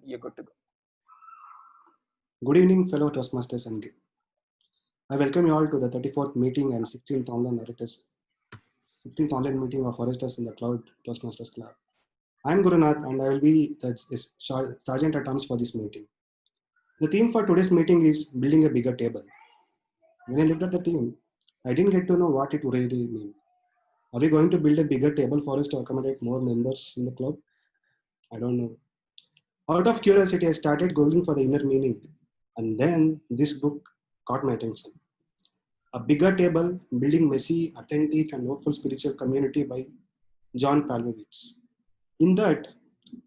you're good to go. Good evening, fellow Toastmasters and I welcome you all to the 34th meeting and 16th online meeting of Foresters in the Cloud Toastmasters Club. I am Gurunath and I will be the Sergeant at Arms for this meeting. The theme for today's meeting is building a bigger table. When I looked at the theme, I didn't get to know what it really means. Are we going to build a bigger table for us to accommodate more members in the club? I don't know. Out of curiosity, I started Googling for the inner meaning, and then this book caught my attention. A Bigger Table, Building Messy, Authentic and Hopeful Spiritual Community by John Palmovitz. In that,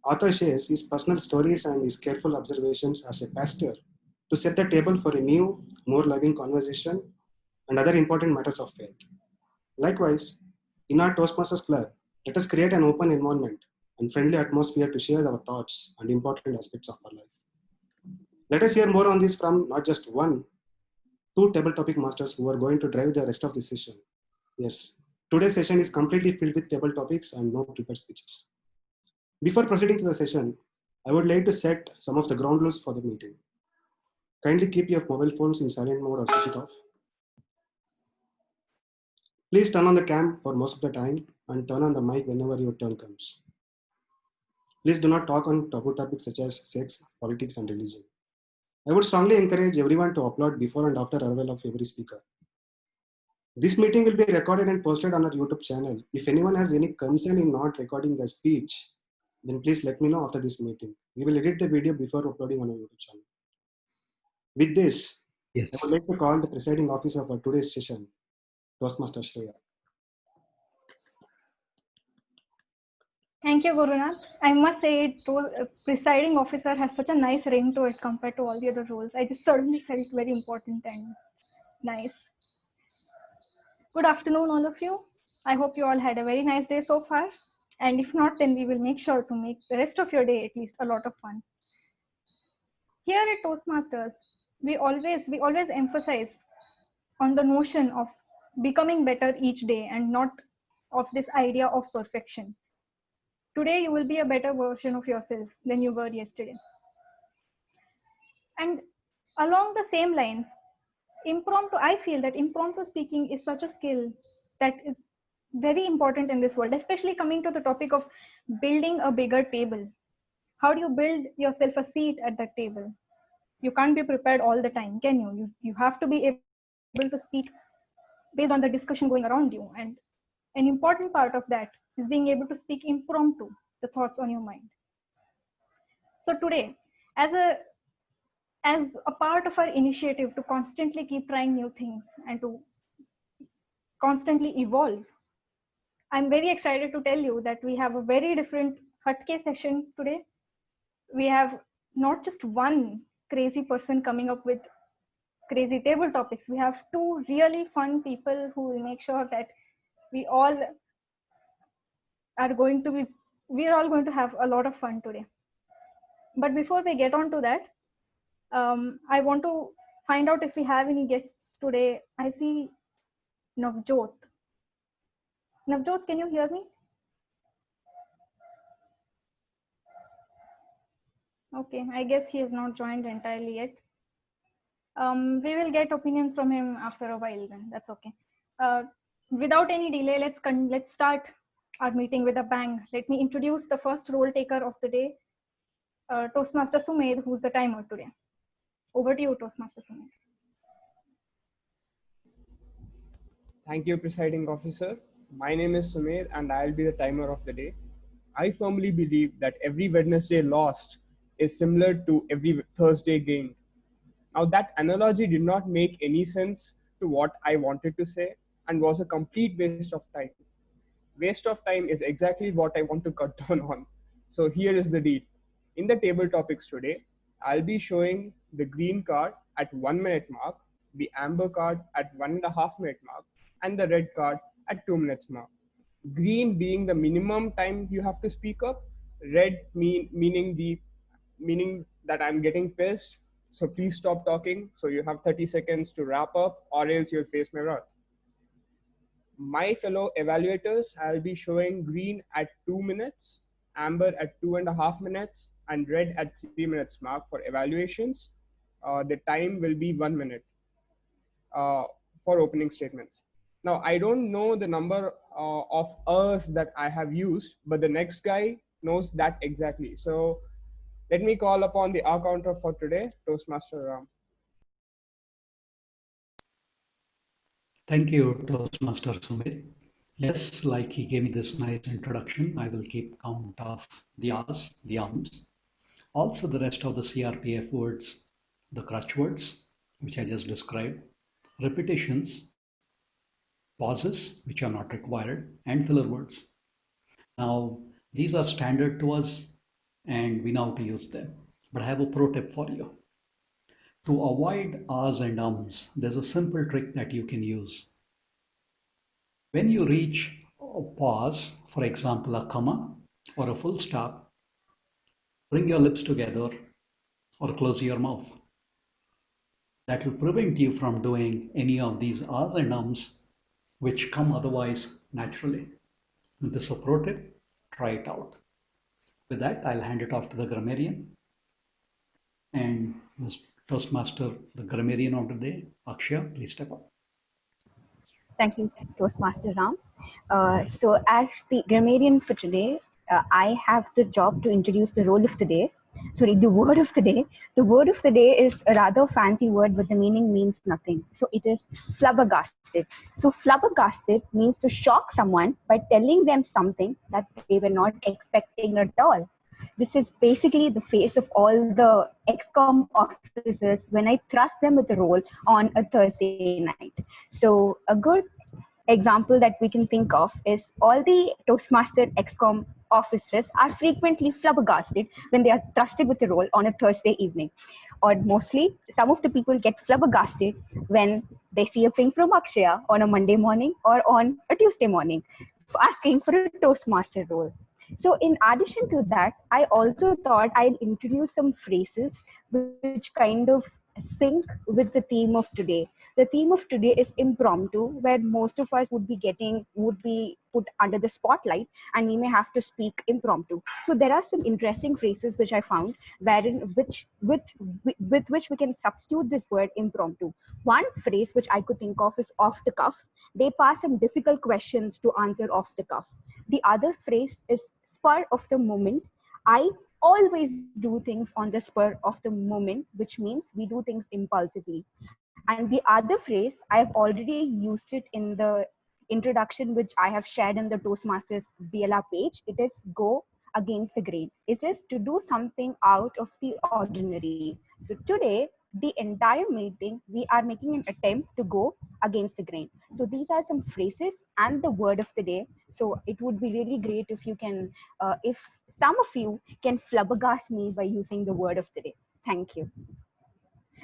author shares his personal stories and his careful observations as a pastor to set the table for a new, more loving conversation and other important matters of faith. Likewise, in our Toastmasters Club, let us create an open environment and friendly atmosphere to share our thoughts and important aspects of our life. Let us hear more on this from not just one, two table topic masters who are going to drive the rest of the session. Yes, today's session is completely filled with table topics and no prepared speeches. Before proceeding to the session, I would like to set some of the ground rules for the meeting. Kindly keep your mobile phones in silent mode or switch it off. Please turn on the cam for most of the time and turn on the mic whenever your turn comes. Please do not talk on taboo topics such as sex, politics, and religion. I would strongly encourage everyone to applaud before and after arrival of every speaker. This meeting will be recorded and posted on our YouTube channel. If anyone has any concern in not recording the speech, then please let me know after this meeting. We will edit the video before uploading on our YouTube channel. With this, I would like to call the presiding officer for today's session, Toastmaster Shreya. Thank you, Gurunath. I must say, presiding officer has such a nice ring to it compared to all the other roles. I just suddenly felt very important and nice. Good afternoon, all of you. I hope you all had a very nice day so far. And if not, then we will make sure to make the rest of your day at least a lot of fun. Here at Toastmasters, we always emphasize on the notion of becoming better each day and not of this idea of perfection. Today, you will be a better version of yourself than you were yesterday. And along the same lines, I feel that impromptu speaking is such a skill that is very important in this world, especially coming to the topic of building a bigger table. How do you build yourself a seat at that table? You can't be prepared all the time, can you? You have to be able to speak based on the discussion going around you. And an important part of that is being able to speak impromptu, the thoughts on your mind. So today, as a part of our initiative to constantly keep trying new things and to constantly evolve, I'm very excited to tell you that we have a very different Hatke session today. We have not just one crazy person coming up with crazy table topics. We have two really fun people who will make sure that we're all going to have a lot of fun today. But before we get on to that, I want to find out if we have any guests today. I see Navjot. Navjot, can you hear me? Okay, I guess he has not joined entirely yet. We will get opinions from him after a while then, that's okay. Without any delay, let's start our meeting with a bang. Let me introduce the first role taker of the day, Toastmaster Sumed, who's the timer today. Over to you, Toastmaster Sumed. Thank you, presiding officer. My name is Sumed and I'll be the timer of the day. I firmly believe that every Wednesday lost is similar to every Thursday gained. Now that analogy did not make any sense to what I wanted to say and was a complete waste of time. Waste of time is exactly what I want to cut down on. So here is the deal. In the table topics today, I'll be showing the green card at 1 minute mark, the amber card at 1.5 minute mark, and the red card at 2 minutes mark. Green being the minimum time you have to speak up, red meaning that I'm getting pissed, so please stop talking. So you have 30 seconds to wrap up or else you'll face my wrath. My fellow evaluators, I'll be showing green at 2 minutes, amber at 2.5 minutes, and read at 3 minutes mark for evaluations, the time will be 1 minute for opening statements. Now, I don't know the number of us that I have used, but the next guy knows that exactly. So let me call upon the R counter for today, Toastmaster Ram. Thank you, Toastmaster Sumit. Yes, like he gave me this nice introduction, I will keep count of the R's, the ums, also the rest of the CRPF words, the crutch words, which I just described, repetitions, pauses, which are not required, and filler words. Now, these are standard to us and we know how to use them. But I have a pro tip for you. To avoid ahs and ums, there's a simple trick that you can use. When you reach a pause, for example, a comma or a full stop, bring your lips together or close your mouth. That will prevent you from doing any of these ahs and ums which come otherwise naturally. With this a pro tip, try it out. With that, I'll hand it off to the grammarian. And Toastmaster, the grammarian of the day, Akshya, please step up. Thank you, Toastmaster Ram. So as the grammarian for today, I have the job to introduce the role of the day. Sorry, the word of the day. The word of the day is a rather fancy word, but the meaning means nothing. So it is flabbergasted. So flabbergasted means to shock someone by telling them something that they were not expecting at all. This is basically the face of all the XCOM officers when I trust them with a role on a Thursday night. So a good example that we can think of is all the Toastmaster XCOM officers are frequently flabbergasted when they are trusted with a role on a Thursday evening. Or mostly, some of the people get flabbergasted when they see a ping from Akshaya on a Monday morning or on a Tuesday morning asking for a Toastmaster role. So in addition to that, I also thought I'd introduce some phrases which kind of sync with the theme of today. The theme of today is impromptu, where most of us would be put under the spotlight and we may have to speak impromptu. So there are some interesting phrases which I found wherein with which we can substitute this word impromptu. One phrase which I could think of is off the cuff. They pass some difficult questions to answer off the cuff. The other phrase is spur of the moment. I always do things on the spur of the moment, which means we do things impulsively. And the other phrase, I've already used it in the introduction, which I have shared in the Toastmasters BLR page. It is go against the grain. It is to do something out of the ordinary. So today, the entire meeting, we are making an attempt to go against the grain. So these are some phrases and the word of the day. So it would be really great if you can, if some of you can flabbergast me by using the word of the day. Thank you.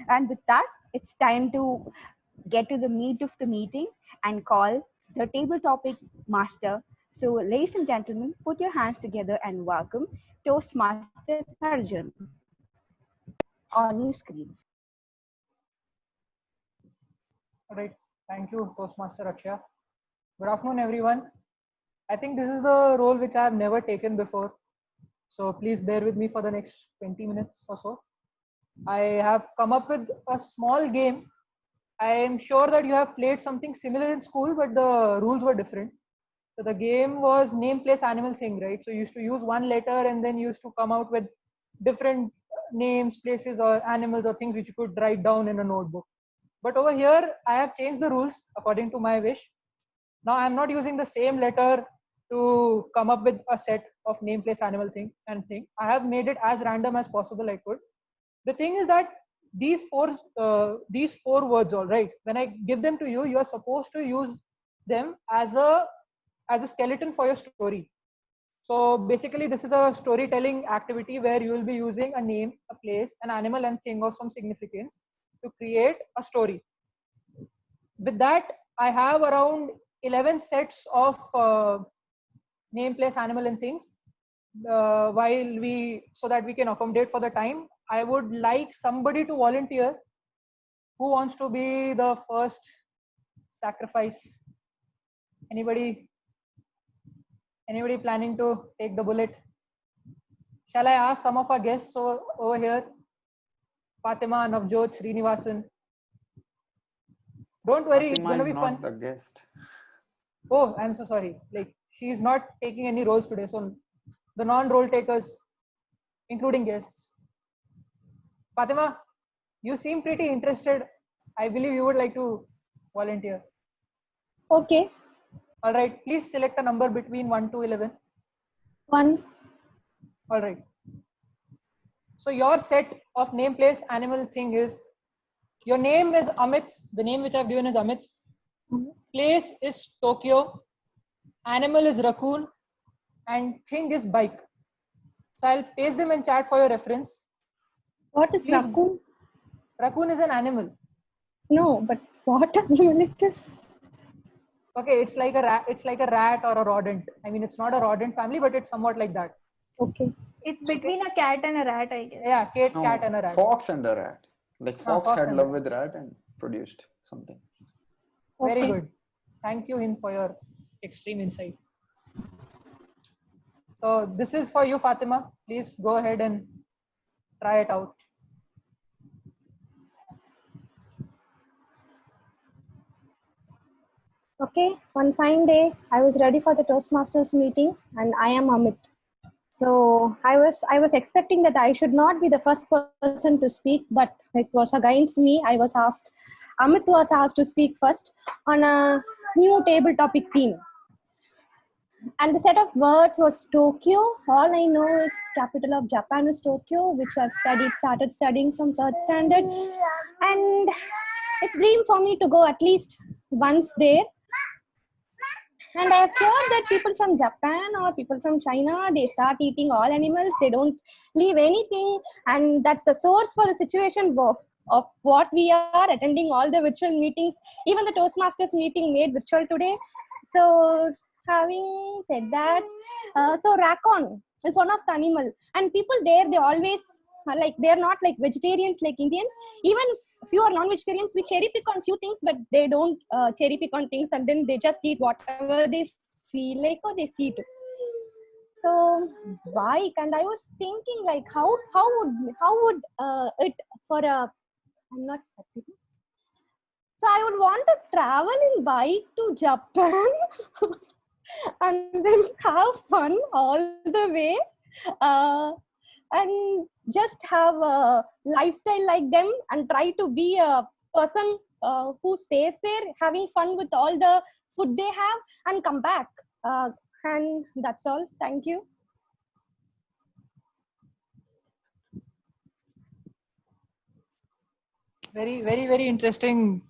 And with that, it's time to get to the meat of the meeting and call the table topic master. So ladies and gentlemen, put your hands together and welcome Toastmaster Arjun on your screens. All right. Thank you, Toastmaster Akshay. Good afternoon, everyone. I think this is the role which I have never taken before. So please bear with me for the next 20 minutes or so. I have come up with a small game. I am sure that you have played something similar in school, but the rules were different. So the game was name, place, animal, thing, right? So you used to use one letter and then you used to come out with different names, places, or animals or things which you could write down in a notebook. But over here, I have changed the rules according to my wish. Now I'm not using the same letter to come up with a set of name, place, animal, thing, and thing. I have made it as random as possible I could. The thing is that these four words, all right, when I give them to you, you are supposed to use them as a skeleton for your story. So basically, this is a storytelling activity where you will be using a name, a place, an animal, and thing of some significance to create a story. With that, I have around 11 sets of name, place, animal, and things. So that we can accommodate for the time, I would like somebody to volunteer. Who wants to be the first sacrifice? Anybody planning to take the bullet? Shall I ask some of our guests over here? Fatima, Navjot, Srinivasan. Don't worry, it's going to be fun. The guest. Oh, I'm so sorry. Like, she's not taking any roles today. So the non-role takers, including guests. Fatima, you seem pretty interested. I believe you would like to volunteer. Okay. All right. Please select a number between 1 to 11. 1. All right. So your set of name, place, animal, thing is, your name is Amit. The name which I've given is Amit. Place is Tokyo. Animal is raccoon. And thing is bike. So I'll paste them in chat for your reference. What is Please. raccoon? Raccoon is an animal. No, but what animal it is? Okay, it's like a rat. It's like a rat or a rodent. I mean, it's not a rodent family, but it's somewhat like that. Okay. It's between a cat and a rat, I guess. Yeah, cat and a rat. Fox and a rat. Like fox had love with rat and produced something. Very good. Thank you, Hind, for your extreme insight. So this is for you, Fatima. Please go ahead and try it out. Okay, one fine day, I was ready for the Toastmasters meeting, and I am Amit. So I was expecting that I should not be the first person to speak, but it was against me. Amit was asked to speak first on a new table topic theme. And the set of words was Tokyo. All I know is capital of Japan is Tokyo, which I've started studying from 3rd standard. And it's a dream for me to go at least once there. And I have heard that people from Japan or people from China, they start eating all animals. They don't leave anything. And that's the source for the situation of what we are attending all the virtual meetings. Even the Toastmasters meeting made virtual today. So having said that, so raccoon is one of the animal. And people there, they always, like, they're not like vegetarians like Indians. Even if you are non-vegetarians, we cherry pick on few things, but they don't cherry pick on things, and then they just eat whatever they feel like or they see to. So bike, and I was thinking like how would it for a, I'm not happy. So I would want to travel in bike to Japan and then have fun all the way. And just have a lifestyle like them and try to be a person who stays there, having fun with all the food they have and come back. And that's all. Thank you. Very interesting.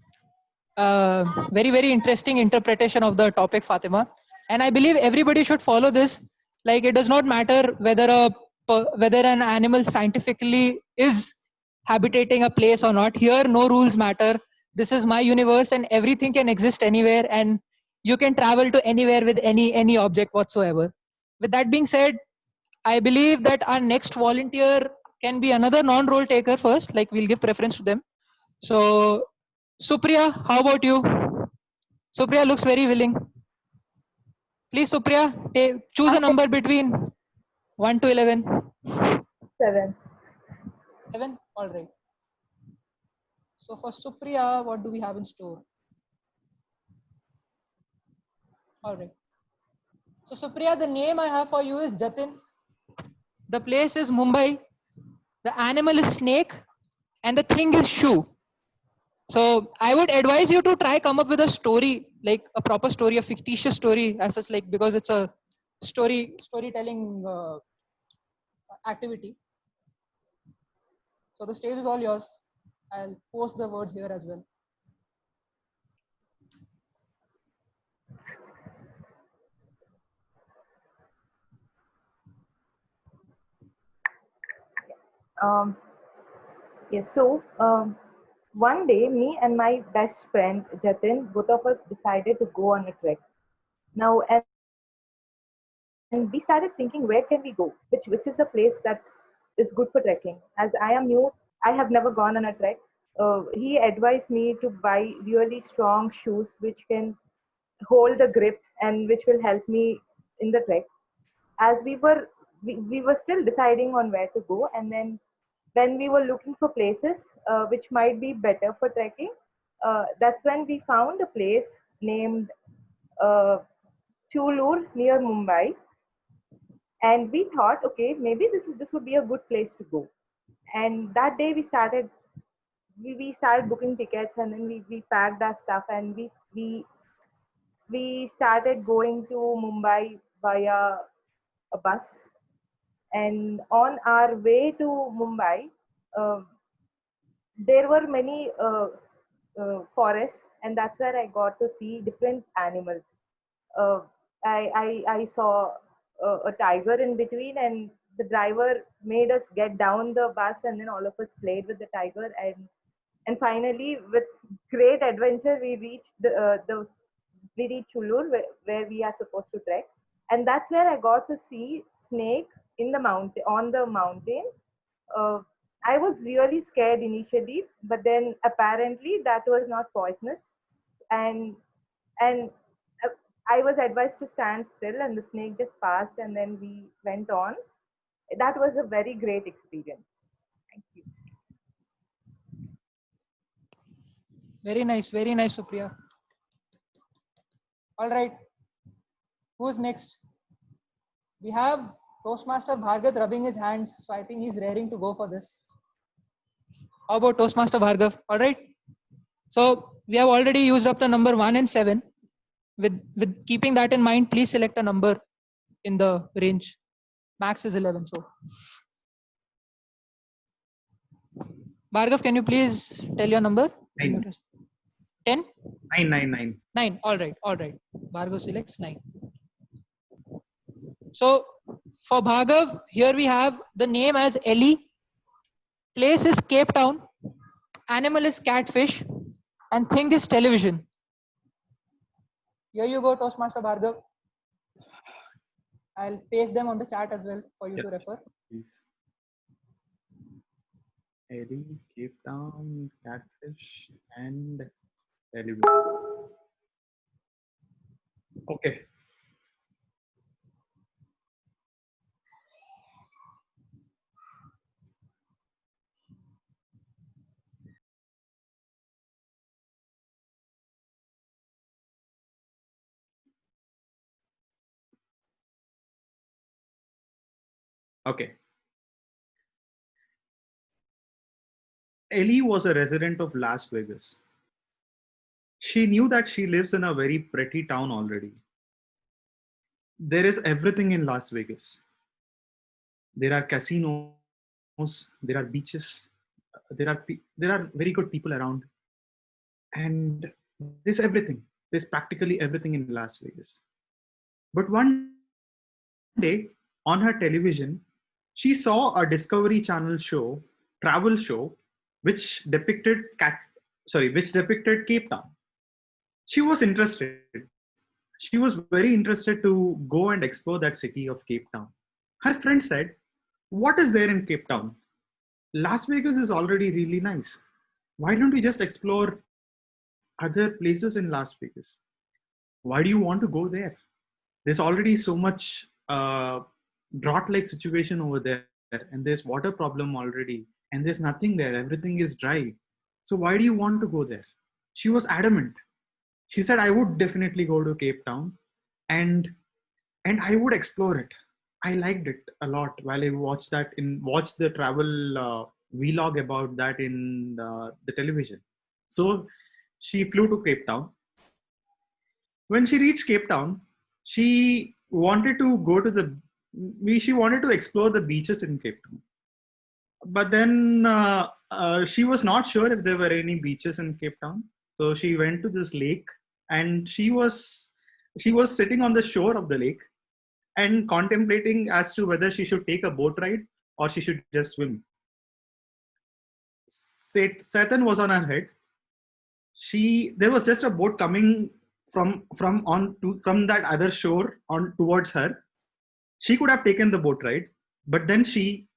Very interesting interpretation of the topic, Fatima. And I believe everybody should follow this. Like, it does not matter whether an animal scientifically is habitating a place or not. Here, no rules matter. This is my universe, and everything can exist anywhere, and you can travel to anywhere with any object whatsoever. With that being said, I believe that our next volunteer can be another non-role taker first. Like, we'll give preference to them. So, Supriya, how about you? Supriya looks very willing. Please, Supriya, choose a number between 1 to 11. 7. 7? All right. So for Supriya, what do we have in store? All right. So Supriya, the name I have for you is Jatin. The place is Mumbai. The animal is snake. And the thing is shoe. So I would advise you to try come up with a story, like a proper story, a fictitious story as such, like, because it's a storytelling activity. So the stage is all yours. I'll post the words here as well. Yes, so one day, me and my best friend Jatin, both of us decided to go on a trek. Now, and we started thinking, where can we go? Which is a place that is good for trekking? As I am new, I have never gone on a trek. He advised me to buy really strong shoes which can hold the grip and which will help me in the trek. As we were we were still deciding on where to go. And then when we were looking for places which might be better for trekking, that's when we found a place named uh, Chulur near Mumbai. And we thought, okay, maybe this would be a good place to go. And that day we started booking tickets, and then we packed our stuff, and we started going to Mumbai via a bus. And on our way to Mumbai, uh, there were many forests, and that's where I got to see different animals. Uh, I saw a tiger in between, and the driver made us get down the bus, and then all of us played with the tiger, and finally, with great adventure, we reached we reached Chulur, where we are supposed to trek, and that's where I got to see snake in the mountain on the mountain. uh, I was really scared initially, but then apparently that was not poisonous, and and uh, I was advised to stand still, and the snake just passed, and then we went on. That was a very great experience. Thank you. Very nice, Supriya. All right, who's next? We have Toastmaster Bhargav rubbing his hands, so I think he's raring to go for this. How about Toastmaster Bhargav? All right. So we have already used up the number 1 and 7. With keeping that in mind, please select a number in the range. Max is 11. So Bhargav, can you please tell your number? 9. 10? 9. 9. All right. Bhargav selects 9. So for Bhargav, here we have the name as Ellie, place is Cape Town, animal is catfish, and thing is television. Here you go, Toastmaster Bhargav. I'll paste them on the chat as well for you to refer. Please. Ellie, Cape Town, catfish, and television. Okay. Okay. Ellie was a resident of Las Vegas. She knew that she lives in a very pretty town already. There is everything in Las Vegas. There are casinos, there are beaches, there are very good people around, and there's everything. There's practically everything in Las Vegas. But one day on her television, she saw a Discovery Channel show, travel show, which depicted Cape Town. She was interested. She was very interested to go and explore that city of Cape Town. Her friend said, "What is there in Cape Town? Las Vegas is already really nice. Why don't we just explore other places in Las Vegas? Why do you want to go there? There's already so much drought-like situation over there, and there's water problem already, and there's nothing there. Everything is dry. So why do you want to go there?" She was adamant. She said, "I would definitely go to Cape Town, and I would explore it." I liked it a lot while I watched the travel vlog about that in the television. So she flew to Cape Town. When she reached Cape Town, she wanted to explore the beaches in Cape Town. But then she was not sure if there were any beaches in Cape Town. So she went to this lake, and she was sitting on the shore of the lake and contemplating as to whether she should take a boat ride or she should just swim. Satan was on her head. There was just a boat coming from that other shore on towards her. She could have taken the boat ride, but then she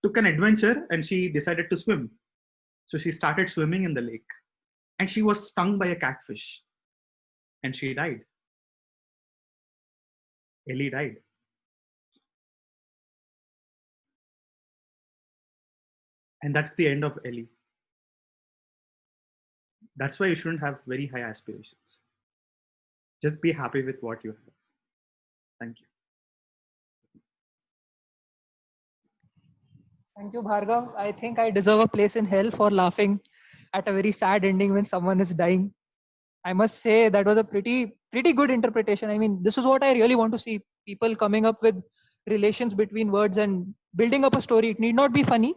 took an adventure and she decided to swim. So she started swimming in the lake, and she was stung by a catfish, and she died. Ellie died. And that's the end of Ellie. That's why you shouldn't have very high aspirations. Just be happy with what you have. Thank you. Thank you, Bhargav. I think I deserve a place in hell for laughing at a very sad ending when someone is dying. I must say that was a pretty good interpretation. I mean, this is what I really want to see: people coming up with relations between words and building up a story. It need not be funny,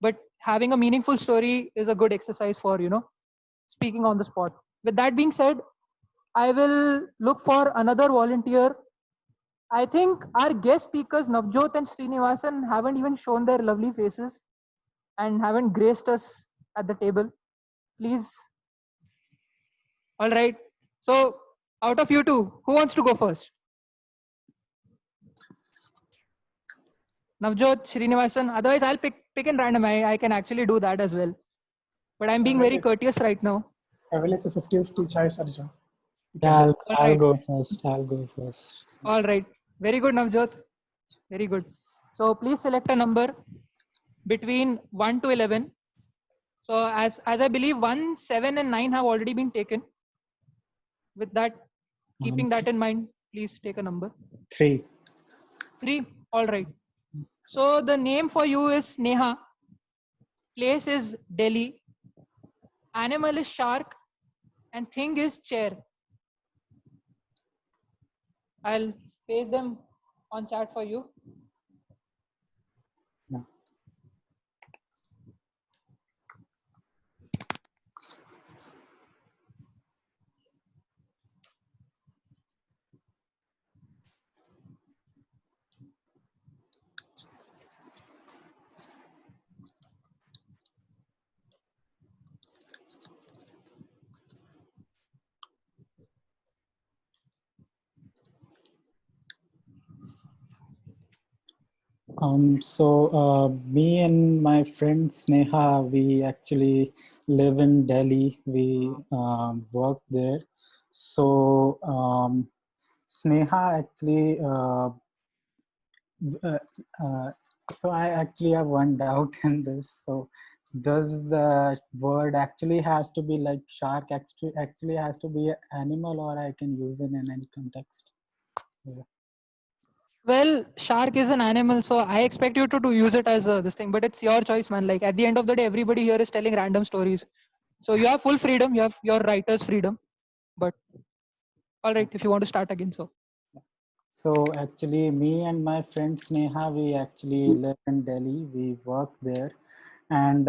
but having a meaningful story is a good exercise for speaking on the spot. With that being said, I will look for another volunteer. I think our guest speakers Navjot and Srinivasan haven't even shown their lovely faces and haven't graced us at the table. Please. All right. So, out of you two, who wants to go first? Navjot, Srinivasan. Otherwise, I'll pick in random. I can actually do that as well. But I'm being very courteous right now. I will it's a 50-50 choice, Arjun. Yeah, I'll go first. I'll go first. All right. Very good, Navjot. Very good. So please select a number between 1 to 11. So as I believe 1, 7 and 9 have already been taken. With that, keeping that in mind, please take a number. 3. 3. All right. So the name for you is Neha. Place is Delhi. Animal is shark. And thing is chair. I'll paste them on chat for you. Me and my friend Sneha, we actually live in Delhi. We work there. So Sneha actually, so I actually have one doubt in this. So does the word actually has to be like shark actually has to be an animal, or I can use it in any context? Yeah. Well, shark is an animal, so I expect you to use it as this thing, but it's your choice, man. Like at the end of the day, everybody here is telling random stories. So you have full freedom, you have your writer's freedom. But all right, if you want to start again, so. So actually, me and my friend Sneha, we actually live in Delhi. We work there, and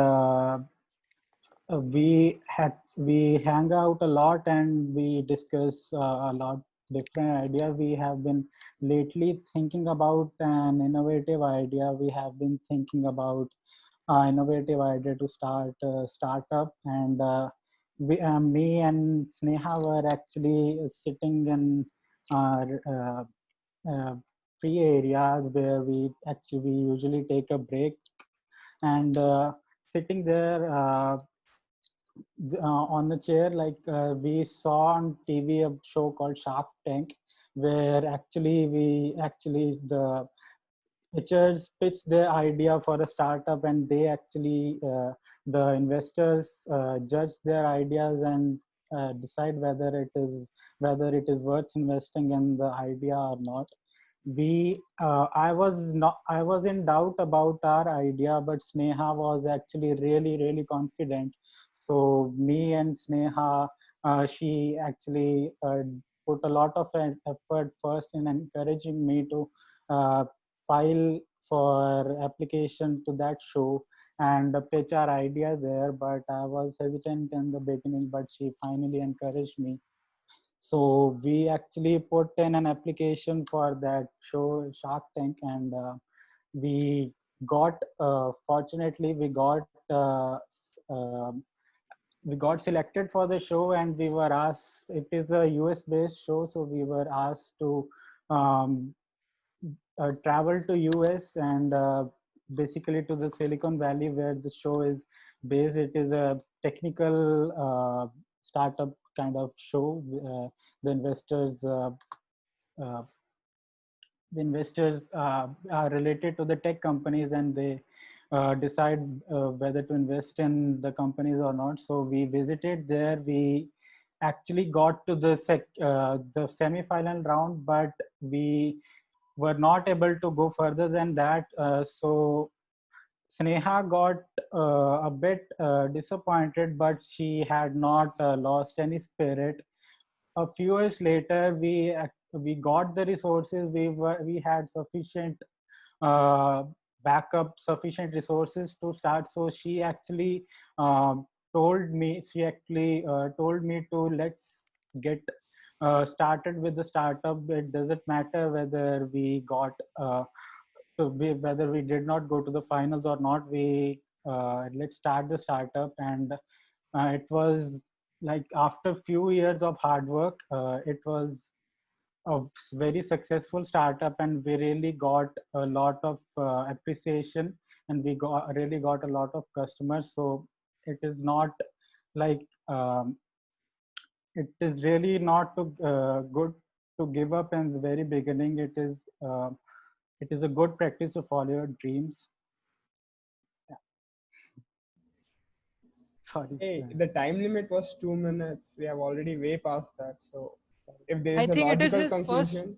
we hang out a lot, and we discuss a lot different idea. We have been lately thinking about an innovative idea. We have been thinking about innovative idea to start a startup, and me and Sneha were actually sitting in our free areas where we usually take a break, and sitting there on the chair, like we saw on TV a show called Shark Tank, where the pitchers pitch their idea for a startup, and they actually the investors judge their ideas and decide whether it is worth investing in the idea or not. I was in doubt about our idea, but Sneha was actually really confident. So me and Sneha, she actually put a lot of effort first in encouraging me to file for application to that show and pitch our idea there. But I was hesitant in the beginning, but she finally encouraged me. So we actually put in an application for that show, Shark Tank, and we got fortunately we got selected for the show, and we were asked. It is a US based show, so we were asked to travel to US and basically to the Silicon Valley where the show is based. It is a technical startup kind of show. The investors are related to the tech companies, and they decide whether to invest in the companies or not. So we visited there. We actually got to the semi-final round, but we were not able to go further than that. So Sneha got a bit disappointed, but she had not lost any spirit. A few years later, we got the resources. We had sufficient uh, backup, sufficient resources to start. So she actually told me. She actually told me to let's get started with the startup. It doesn't matter whether we got whether we did not go to the finals or not. We let's start the startup. And it was like after few years of hard work, it was a very successful startup, and we really got a lot of appreciation, and we really got a lot of customers. So it is not like it is really not good to give up in the very beginning. It is a good practice to follow your dreams. Yeah. Sorry. Hey, the time limit was 2 minutes. We have already way past that. So if there I is a think it is logical his conclusion,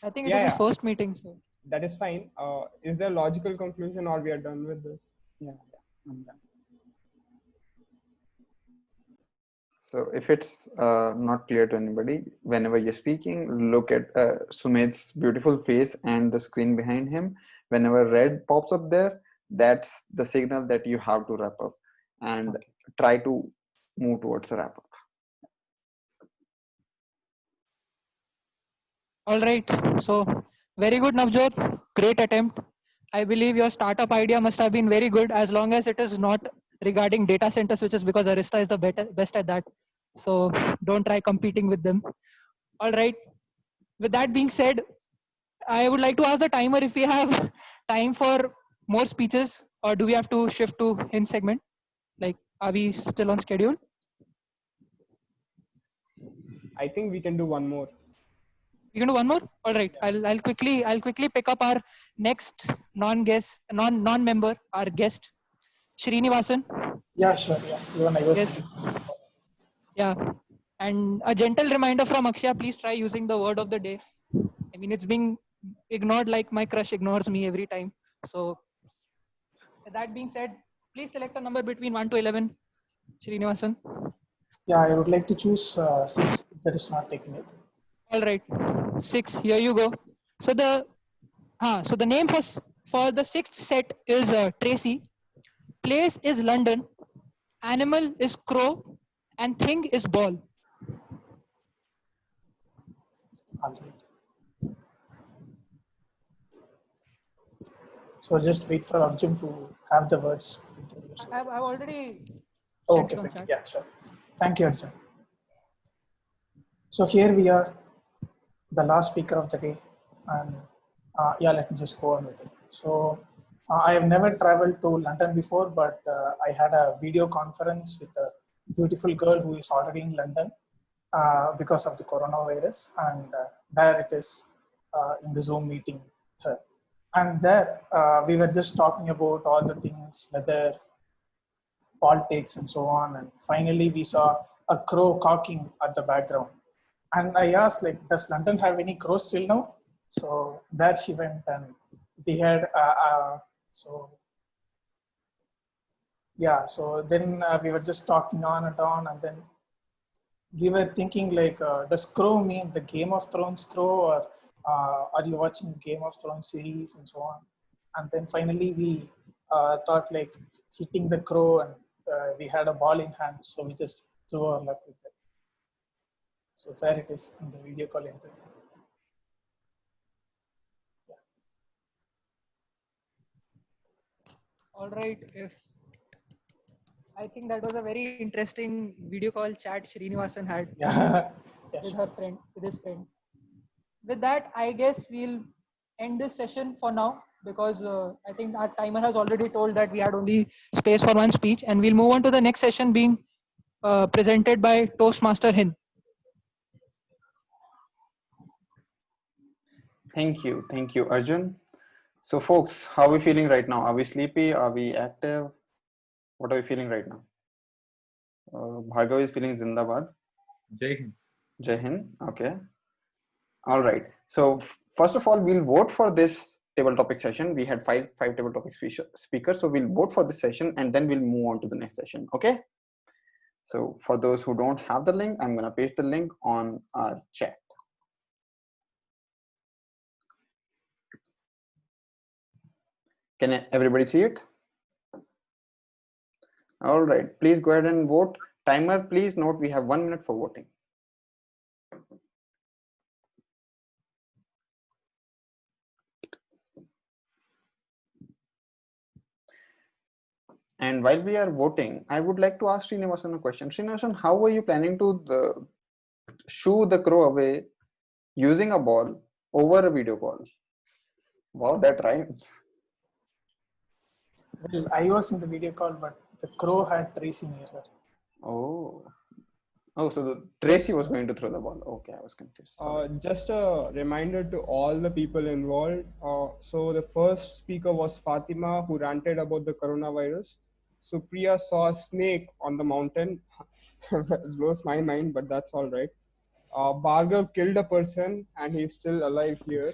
I think it is his first meeting. So that is fine. Is there a logical conclusion, or we are done with this? Yeah, I'm done. So if it's not clear to anybody, whenever you're speaking, look at Sumed's beautiful face and the screen behind him. Whenever red pops up there, that's the signal that you have to wrap up, and try to move towards a wrap up. all right. So very good, Navjot. Great attempt. I believe your startup idea must have been very good, as long as it is not regarding data center switches, because Arista is the best at that. So don't try competing with them. All right. With that being said, I would like to ask the timer if we have time for more speeches, or do we have to shift to hint segment? Like, are we still on schedule? I think we can do one more. You can do one more. All right. I'll quickly pick up our next non-member, our guest, Srinivasan. Yeah, sure. Yeah, even I was. Yes. Yeah. And a gentle reminder from Akshaya: please try using the word of the day. I mean, it's being ignored like my crush ignores me every time. So, with that being said, please select a number between 1 to 11, Srinivasan. Yeah, I would like to choose 6 if that is not taking it. All right, 6. Here you go. So the name for the 6th set is Tracy. Place is London. Animal is crow, and thing is ball. All right. So just wait for Arjun to have the words. I've already. Oh, okay, fine. Yeah, sure. Thank you, Arjun. So here we are, the last speaker of the day, and yeah, let me just go on with it. So I have never traveled to London before, but I had a video conference with a beautiful girl who is already in London because of the coronavirus, and there it is in the Zoom meeting with her. And there we were just talking about all the things, weather, politics, and so on. And finally, we saw a crow cawking at the background. And I asked, like, does London have any crows till now? So there she went, and we had, so yeah, so then we were just talking on, and then we were thinking, like, does crow mean the Game of Thrones crow, or are you watching Game of Thrones series, and so on? And then finally we thought, like, hitting the crow, and we had a ball in hand, so we just threw our luck with it. So there it is in the video call interview. Yeah. All right. I think that was a very interesting video call chat Srinivasan had with her friend, with his friend. With that, I guess we'll end this session for now, because I think our timer has already told that we had only space for one speech, and we'll move on to the next session being presented by Toastmaster Hind. Thank you, Arjun. So folks, how are we feeling right now? Are we sleepy? Are we active? What are we feeling right now? Bhargav is feeling Zindabad. Jai Hind. Jai Hind. Okay. All right. So first of all, we'll vote for this table topic session. We had five table topic speakers. So we'll vote for this session and then we'll move on to the next session. Okay. So for those who don't have the link, I'm going to paste the link on our chat. Can everybody see it? All right. Please go ahead and vote. Timer, please note we have 1 minute for voting. And while we are voting, I would like to ask Srinivasan a question. Srinivasan, how are you planning to shoo the crow away using a ball over a video call? Wow, that rhymes. Well, I was in the video call, but the crow had tracing error. Oh, so Tracy was going to throw the ball. Okay, I was confused. Just a reminder to all the people involved. So the first speaker was Fatima, who ranted about the coronavirus. Supriya saw a snake on the mountain. It blows my mind, but that's all right. Bhargav killed a person and he's still alive here.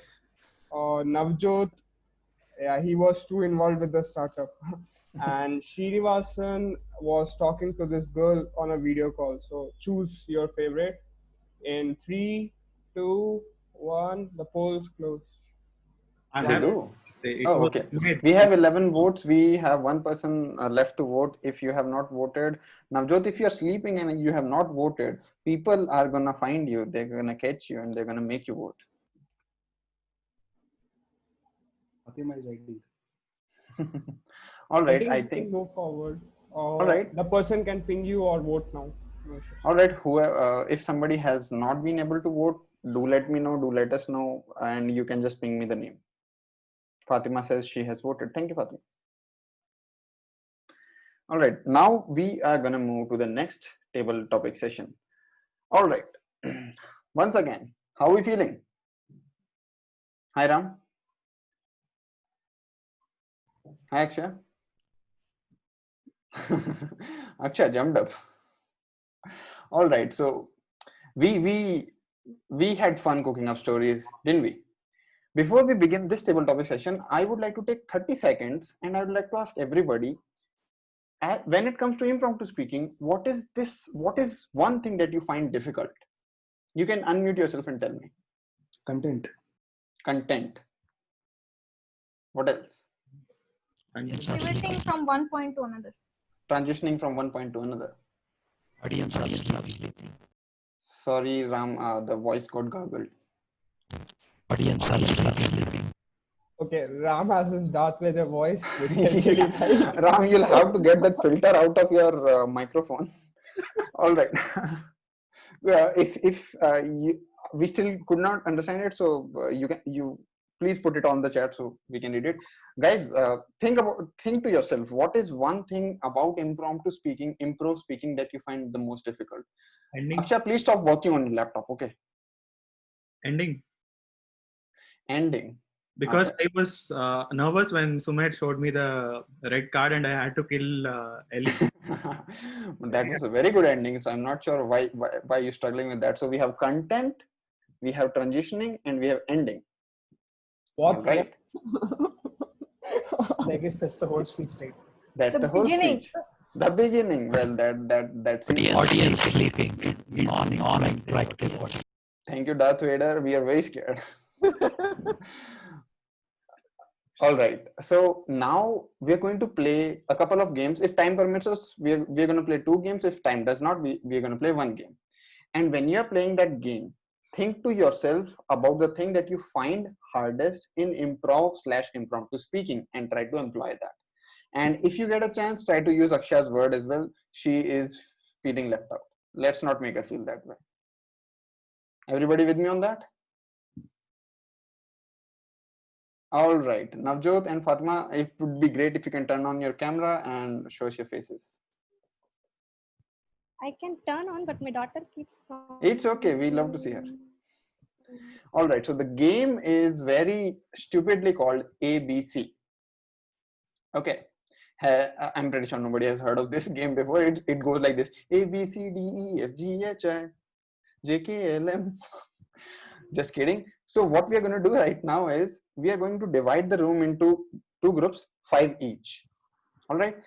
Navjot, yeah, he was too involved with the startup. And Srinivasan was talking to this girl on a video call. So choose your favorite. In 3, 2, 1, the polls close. Okay. We have 11 votes. We have one person left to vote. If you have not voted, Navjot, if you're sleeping and you have not voted, people are going to find you. They're going to catch you and they're going to make you vote. Fatima is ID. All right, I think go forward. All right, the person can ping you or vote now. No issues. All right, whoever, if somebody has not been able to vote, do let me know, do let us know, and you can just ping me the name. Fatima says she has voted. Thank you, Fatima. All right, now we are going to move to the next table topic session. All right, once again, how are we feeling? Hi, Ram. Hi, Akshay. Akshay jumped up. All right, so we had fun cooking up stories, didn't we? Before we begin this table topic session, I would like to take 30 seconds and I would like to ask everybody, when it comes to impromptu speaking, what is one thing that you find difficult? You can unmute yourself and tell me. Content. What else? Pivoting from one point to another. Transitioning from one point to another. Audience are sleeping. Sorry, Ram, the voice got gargled. Audience are sleeping. Okay, Ram has this Darth Vader voice. Ram, you'll have to get that filter out of your microphone. All right. If we still could not understand it, so you please put it on the chat so we can read it. Guys, think to yourself, what is one thing about impromptu speaking, improv speaking that you find the most difficult? Ending. Akshay, please stop working on your laptop, okay? Ending. Okay. Because I was nervous when Sumit showed me the red card and I had to kill Ellie. That was a very good ending, so I'm not sure why you're struggling with that. So we have content, we have transitioning, and we have ending. What's right? I guess that's the whole speech, right? That's the whole speech. The beginning. Well, that's audience sleeping on and practice. Thank you, Darth Vader. We are very scared. All right. So now we're going to play a couple of games. If time permits us, we're going to play 2 games. If time does not, we're going to play 1 game. And when you're playing that game, think to yourself about the thing that you find hardest in improv/impromptu speaking and try to employ that. And if you get a chance, try to use Akshay's word as well. She is feeling left out. Let's not make her feel that way. Everybody with me on that? All right. Navjot and Fatima, it would be great if you can turn on your camera and show us your faces. I can turn on, but my daughter keeps calling. It's okay. We love to see her. All right, so the game is very stupidly called ABC. Okay, I'm pretty sure nobody has heard of this game before. It goes like this: A, B, C, D, E, F, G, H, I, J, K, L, M. Just kidding. So what we are going to do right now is we are going to divide the room into two groups, 5 each. All right.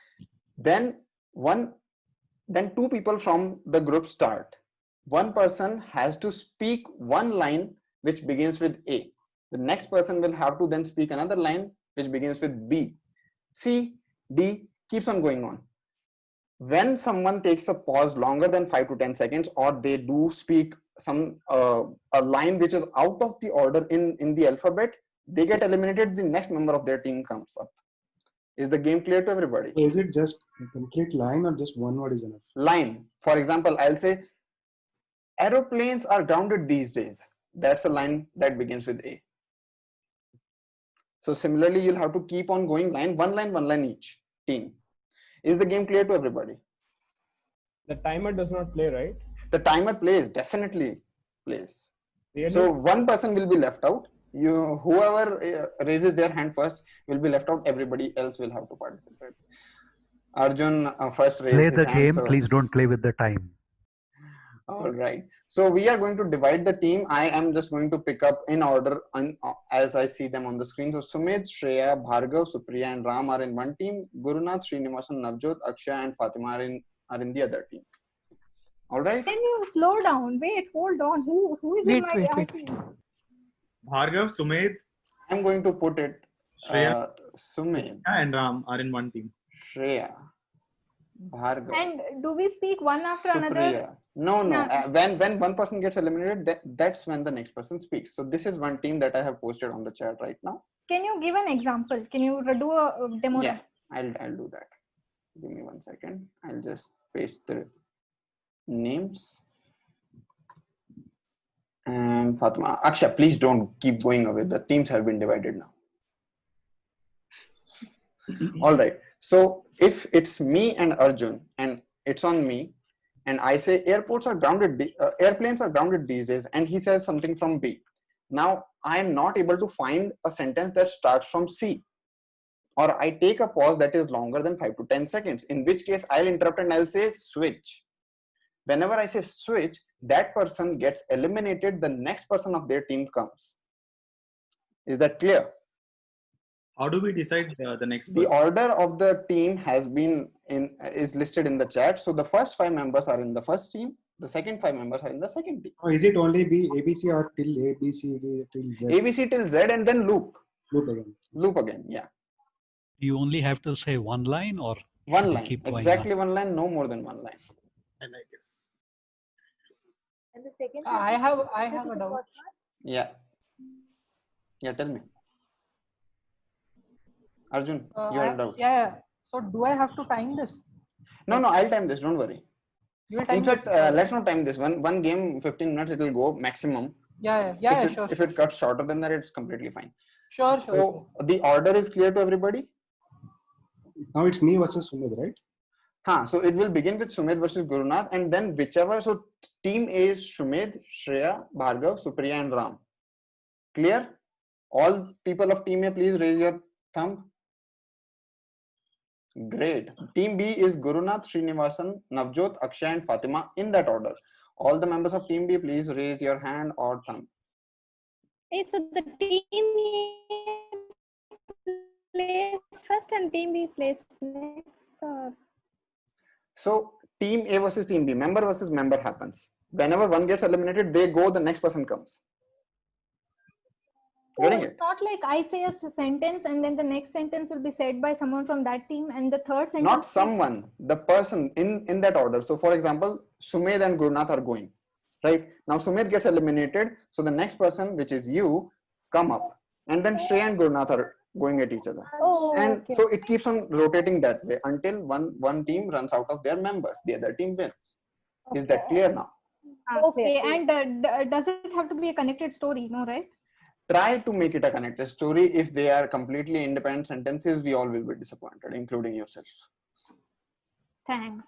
Then two people from the group start. One person has to speak one line which begins with A. The next person will have to then speak another line which begins with B. C, D, keeps on going on. When someone takes a pause longer than 5 to 10 seconds, or they do speak some a line which is out of the order in the alphabet, they get eliminated. The next member of their team comes up. Is the game clear to everybody? So is it just a complete line or just one word is enough? Line. For example, I'll say aeroplanes are grounded these days. That's a line that begins with A. So similarly, you'll have to keep on going one line each team. Is the game clear to everybody? The timer does not play, right? The timer plays, definitely plays. Really? So one person will be left out. Whoever raises their hand first will be left out. Everybody else will have to participate. Arjun first raised Play his the hand. game, So please don't play with the time. all right. So we are going to divide the team. I am just going to pick up in order as I see them on the screen. So Sumit, Shreya, Bhargav, Supriya and Ram are in one team. Gurunath, Srinivasan, Navjot, Akshay and Fatima are in the other team. All right. Can you slow down? Wait, hold on. Who is in my team? Bhargav, Sumedh, I'm going to put it Shreya, Sumit, and Ram are in one team. Shreya, Bhargav, And do we speak one after another? Supriya. No. No. When one person gets eliminated, that's when the next person speaks. So this is one team that I have posted on the chat right now. Can you give an example? Can you do a demo? Yeah, I'll do that. Give me 1 second. I'll just paste the names. And Fatima, Akshay, please don't keep going away. The teams have been divided now. All right. So if it's me and Arjun and it's on me, and I say airplanes are grounded these days, and he says something from B. Now I am not able to find a sentence that starts from C, or I take a pause that is longer than 5 to 10 seconds, in which case I'll interrupt and I'll say switch. Whenever I say switch, that person gets eliminated. The next person of their team comes. Is that clear? How do we decide the next The person? order of the team is listed in the chat. So the first 5 members are in the first team. The second 5 members are in the second team. Or is it only ABC or till A, B, C, D, till Z? ABC till Z and then loop. Loop again. Loop again, yeah. You only have to say one line or One you line, keep going exactly on? one line, no more than one line. I like this. And the second I have a doubt. Yeah. Yeah, tell me. Arjun, you had a doubt. Yeah. So do I have to time this? No, I'll time this, don't worry. You will time In fact, this? let's not time this. One game, 15 minutes, it will go maximum. Yeah, sure. If it cuts shorter than that, it's completely fine. Sure. So the order is clear to everybody? Now it's me versus Sumit, right? So it will begin with Sumit versus Gurunath, and then whichever, so team A is Sumit, Shreya, Bhargav, Supriya and Ram. Clear? All people of team A, please raise your thumb. Great. Team B is Gurunath, Srinivasan, Navjot, Akshay and Fatima in that order. All the members of team B, please raise your hand or thumb. Hey, so the team plays first and team B plays next. So team A versus team B, member versus member happens. Whenever one gets eliminated, they go, the next person comes. Getting it? It's not like I say a sentence and then the next sentence will be said by someone from that team and the third sentence. Not someone, the person in that order. So for example, Sumedh and Gurunath are going, right? Now Sumedh gets eliminated. So the next person, which is you, come up. And then Shreya and Gurunath are going at each other. And so it keeps on rotating that way until one team runs out of their members. The other team wins. Is that clear now? Okay, and does it have to be a connected story? No, right? Try to make it a connected story. If they are completely independent sentences, we all will be disappointed, including yourself. Thanks.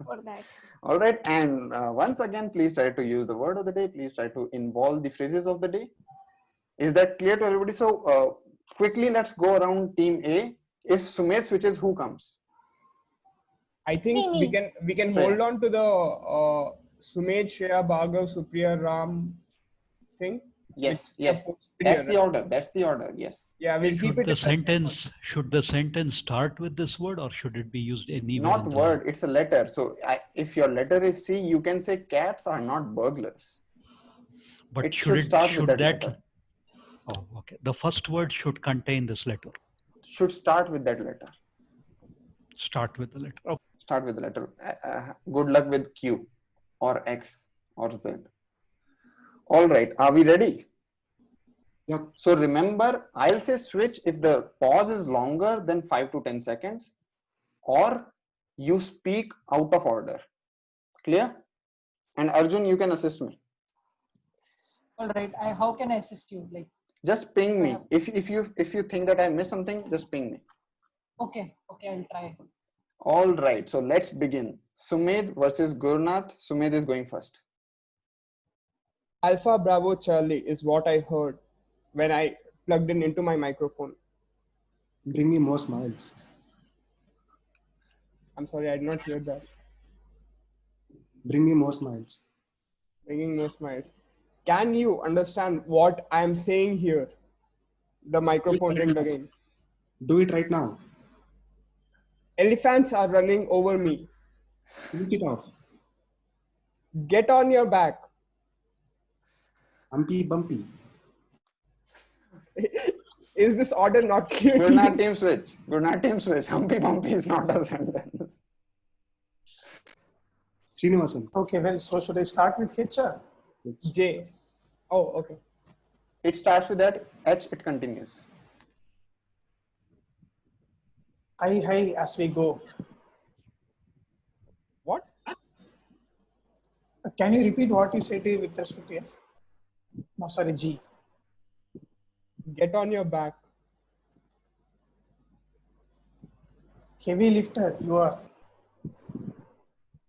for that. All right, and once again, please try to use the word of the day. Please try to involve the phrases of the day. Is that clear to everybody? So quickly, let's go around team A. If Sumedh switches, who comes? I think Me. we can Shreya. hold on to the Sumedh, Shreya, Bhargav, Supriya, Ram thing. Yes, which yes. supposed to be That's here, the right? order. That's the order. Yes. Yeah, we'll keep it. Should the sentence start with this word, or should it be used anywhere? Not word. It's a letter. So if your letter is C, you can say cats are not burglars. But it should start with that letter. Oh, okay. The first word should contain this letter. Should start with that letter. Start with the letter. Okay. Start with the letter. Good luck with Q or X or Z. All right. Are we ready? Yep. So remember, I'll say switch if the pause is longer than 5 to 10 seconds or you speak out of order. Clear? And Arjun, you can assist me. All right. How can I assist you? Like, just ping me. If you think that I missed something, just ping me. Okay, I'll try. All right. So let's begin. Sumedh versus Gurunath. Sumedh is going first. Alpha Bravo Charlie is what I heard when I plugged into my microphone. Bring me more smiles. I'm sorry, I did not hear that. Bring me more smiles. Bringing more smiles. Can you understand what I am saying here? The microphone ringed again. Do it right now. Elephants are running over me. Switch it off. Get on your back. Humpy Bumpy. Is this order not clear? Gurunath team switch. Gurunath team switch. Humpy Bumpy is not a sentence. Srinivasan. Okay, well, so should I start with H or J? Oh, okay. It starts with that. H, it continues. Hi, as we go. What? Can you repeat what you said with respect to F? No, sorry, G. Get on your back. Heavy lifter, you are.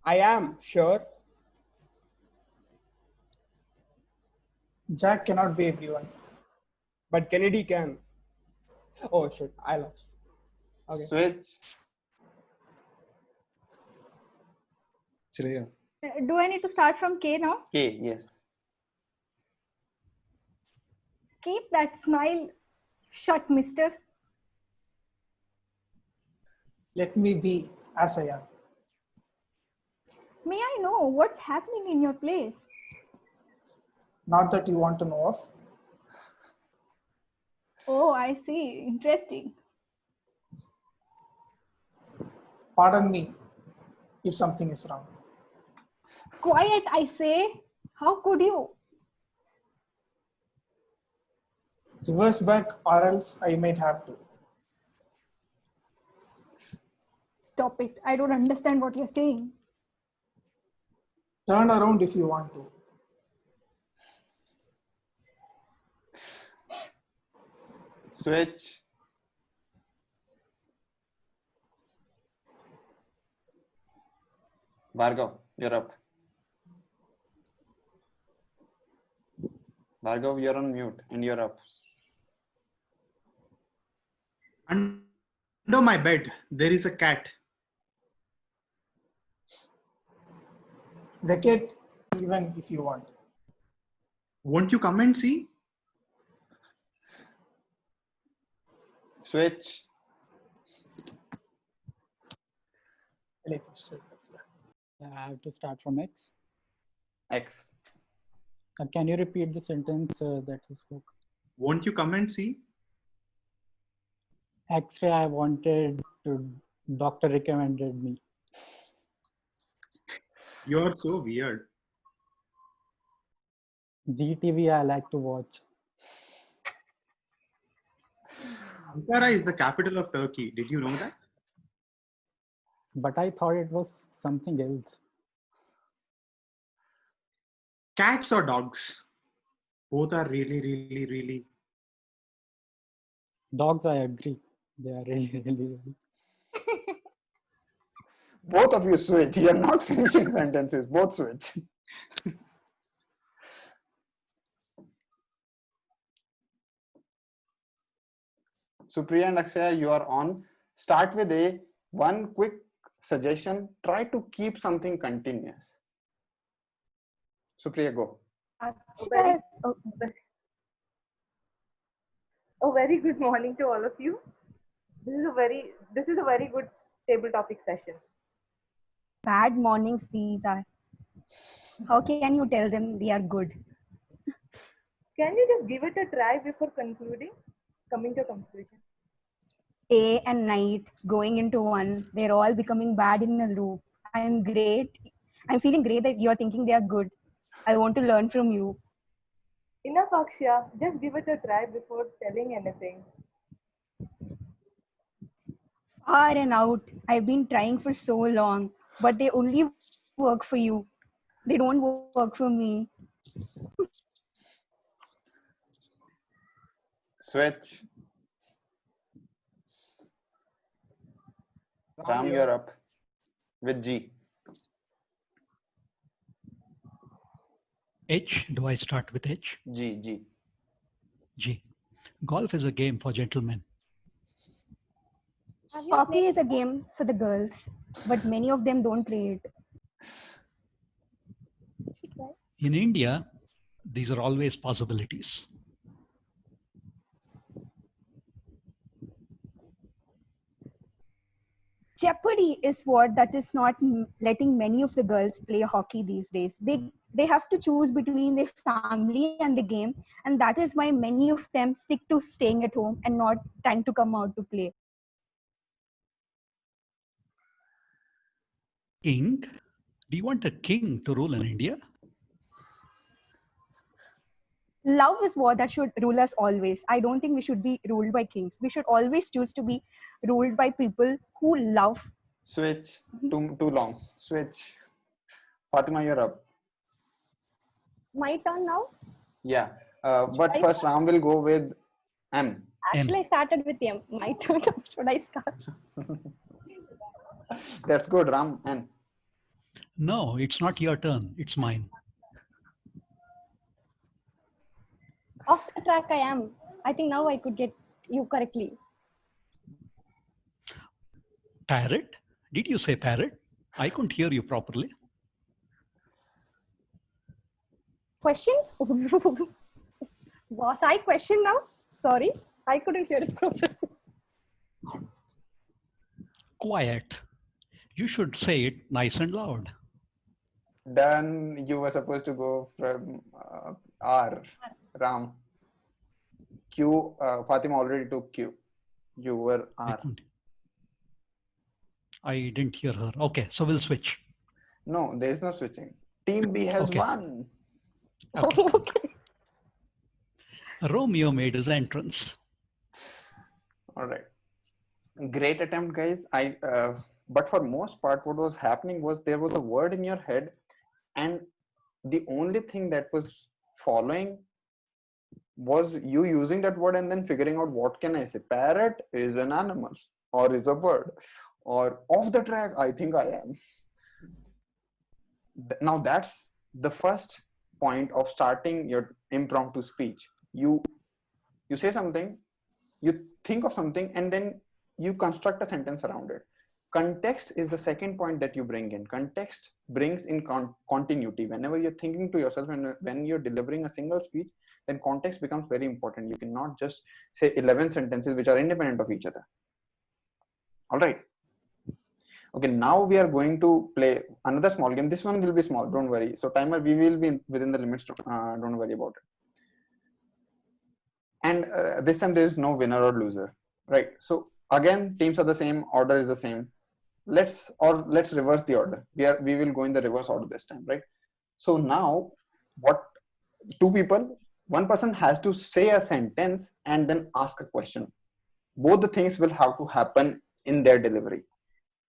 I am, sure. Jack cannot be everyone. But Kennedy can. Oh, shit, I lost. Okay. Switch. Shreya. Do I need to start from K now? K, yes. Keep that smile shut, mister. Let me be as I am. May I know what's happening in your place? Not that you want to know of. Oh, I see. Interesting. Pardon me if something is wrong. Quiet, I say. How could you? Reverse back or else I might have to. Stop it. I don't understand what you're saying. Turn around if you want to. Switch. Bhargav, you're up. Bhargav, you're on mute and you're up. Under my bed, there is a cat. Vacate even if you want. Won't you come and see? Switch. I have to start from X. X. Can you repeat the sentence that you spoke? Won't you come and see? X-ray I wanted to, doctor recommended me. You're so weird. ZTV I like to watch. Ankara is the capital of Turkey. Did you know that? But I thought it was something else. Cats or dogs? Both are really. Dogs, I agree. They are really. Both of you switch. You're not finishing sentences. Both switch. Supriya and Akshaya, you are on. Start with one quick suggestion. Try to keep something continuous. Supriya, go. Very, a very good morning to all of you. This is a very good table topic session. Bad mornings these are. How can you tell them they are good? Can you just give it a try before coming to a conclusion? Day and night going into one, they're all becoming bad in a loop. I'm feeling great that you're thinking they are good. I want to learn from you. Enough, Akshaya. Just give it a try before telling anything. Far and out. I've been trying for so long, but they only work for you. They don't work for me. Switch. Ram, you're up with G. H. Do I start with H? G. G. Golf is a game for gentlemen. Hockey is a game for the girls, but many of them don't play it. In India, these are always possibilities. Jeopardy is what that is not letting many of the girls play hockey these days. They have to choose between their family and the game, and that is why many of them stick to staying at home and not trying to come out to play. King? Do you want a king to rule in India? Love is what that should rule us always. I don't think we should be ruled by kings. We should always choose to be ruled by people who love. Switch. Too long. Switch. Fatima, you're up. My turn now? Yeah. But first, Ram will go with M. Actually, I started with M. My turn. Should I start? That's good, Ram. N. No, it's not your turn. It's mine. Off the track I am. I think now I could get you correctly. Parrot? Did you say parrot? I couldn't hear you properly. Question? Was I question now? Sorry, I couldn't hear it properly. Quiet. You should say it nice and loud. Then you were supposed to go from R. Ram. Q. Fatima already took Q. You were R. I didn't hear her. Okay, so we'll switch. No, there is no switching. Team B has won. Okay. Romeo made his entrance. All right. Great attempt, guys. But for most part, what was happening was there was a word in your head, and the only thing that was following was you using that word and then figuring out what can I say. Parrot is an animal or is a bird, or off the track, I think I am. Now that's the first point of starting your impromptu speech. You say something, you think of something, and then you construct a sentence around it. Context is the second point that you bring in. Context brings in continuity. Whenever you're thinking to yourself and when you're delivering a single speech, then context becomes very important. You cannot just say 11 sentences which are independent of each other. All right. Okay, now we are going to play another small game. This one will be small, don't worry. So timer, we will be within the limits, don't worry about it. And this time there is no winner or loser, right? So again, teams are the same, order is the same. Let's reverse the order. We will go in the reverse order this time, right? So now, two people, one person has to say a sentence and then ask a question. Both the things will have to happen in their delivery,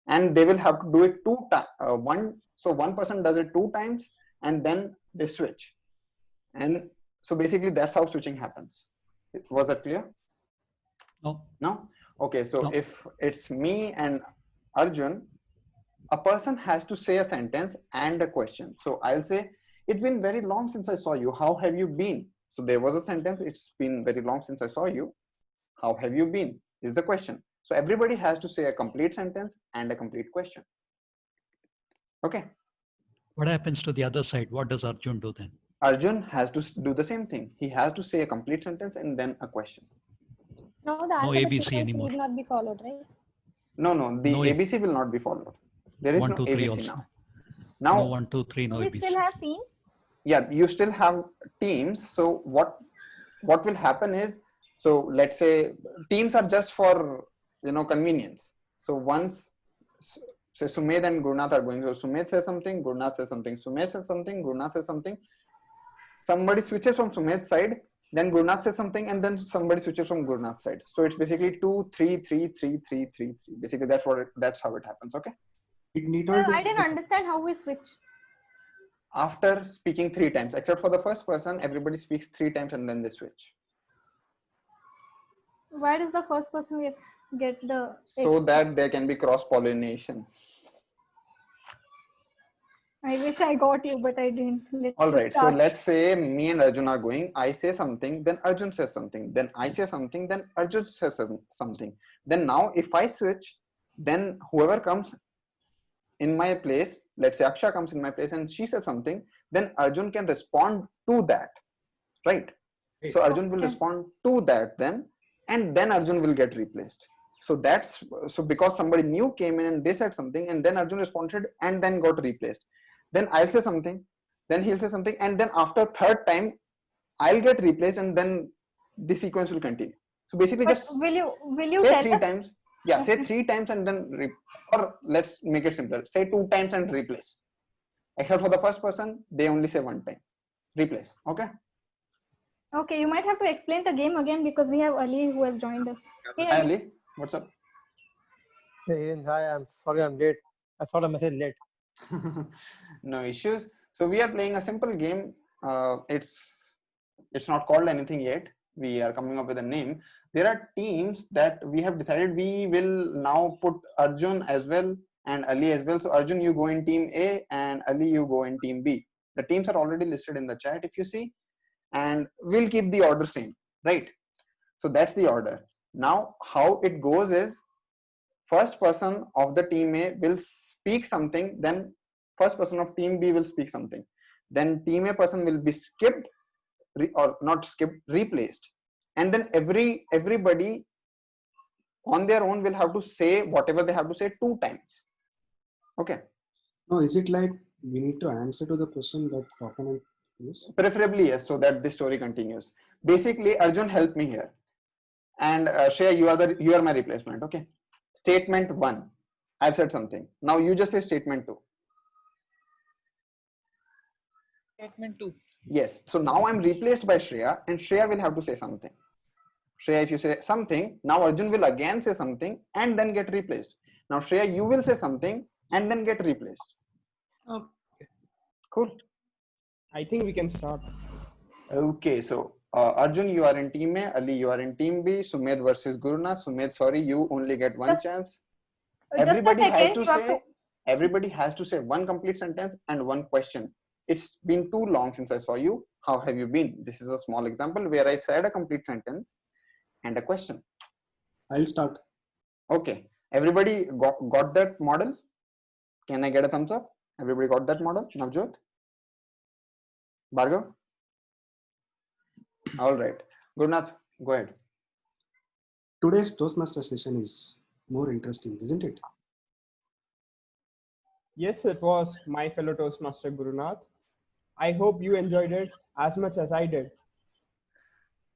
and they will have to do it one person does it 2 times, and then they switch. And so basically that's how switching happens. Was that clear? No. No? Okay, so if it's me and Arjun, a person has to say a sentence and a question. So I'll say, it's been very long since I saw you. How have you been? So there was a sentence, it's been very long since I saw you. How have you been? Is the question. So everybody has to say a complete sentence and a complete question. Okay. What happens to the other side? What does Arjun do then? Arjun has to do the same thing. He has to say a complete sentence and then a question. Now the No alphabet ABC sequence anymore. need not be followed, right? No, the No ABC will not be followed. There is 1, no 2, 3 ABC also. now. No Now, 1, 2, 3, no We ABC. still have teams. yeah, you still have teams. So what will happen is, so let's say teams are just for, convenience. So once, say Sumed and Gurnath are going, so Sumed says something, Gurnath says something, Sumed says something, Gurnath says something. Somebody switches from Sumed's side, then Gurnath says something, and then somebody switches from Gurnath's side. So it's basically 2, 3, 3, 3, 3, 3, 3. Basically, that's how it happens. Okay. It need Well, not be I didn't understand how we switch. After speaking 3 times, except for the first person, everybody speaks 3 times and then they switch. Why does the first person get the So that there can be cross-pollination. I wish I got you, but I didn't. All right. So let's say me and Arjun are going. I say something, then Arjun says something. Then I say something, then Arjun says something. Then now if I switch, then whoever comes in my place, let's say Aksha comes in my place and she says something, then Arjun can respond to that. Right? So Arjun will respond to that then, and then Arjun will get replaced. So because somebody new came in and they said something, and then Arjun responded and then got replaced. Then I'll say something, then he'll say something, and then after third time, I'll get replaced, and then the sequence will continue. So basically, But just will you say tell 3 us? times. Yeah, Okay. say 3 times and then or let's make it simpler. Say 2 times and replace. Except for the first person, they only say 1 time. Replace. Okay. Okay, you might have to explain the game again because we have Ali who has joined us. Hey, Hi, Ali. Ali, what's up? Hey, hi, I'm sorry I'm late. I saw the message late. No issues. So we are playing a simple game. It's not called anything yet. We are coming up with a name. There are teams that we have decided we will now put Arjun as well and Ali as well. So Arjun, you go in team A, and Ali, you go in team B. The teams are already listed in the chat if you see, and we'll keep the order same, right? So that's the order. Now how it goes is, first person of the team A will speak something, then first person of team B will speak something. Then team A person will be skipped, or not skipped, replaced. And then everybody on their own will have to say whatever they have to say 2 times. Okay. No, is it like we need to answer to the question that opponent is? Preferably yes, so that the story continues. Basically, Arjun, help me here. And Shreya, you are my replacement. Okay. Statement 1. I've said something. Now you just say statement 2. Statement 2. Yes. So now I'm replaced by Shreya, and Shreya will have to say something. Shreya, if you say something, now Arjun will again say something and then get replaced. Now Shreya, you will say something and then get replaced. Okay. Cool. I think we can start. Okay. So Arjun, you are in team A. Ali, you are in team B. Sumed versus Gurunath. Sumed, sorry, you only get one chance. Everybody has to say one complete sentence and one question. It's been too long since I saw you. How have you been? This is a small example where I said a complete sentence and a question. I'll start. Okay. Everybody got that model? Can I get a thumbs up? Everybody got that model? Navjot? Bhargav? All right. Gurunath, go ahead. Today's Toastmaster session is more interesting, isn't it? Yes, it was, my fellow Toastmaster Gurunath. I hope you enjoyed it as much as I did.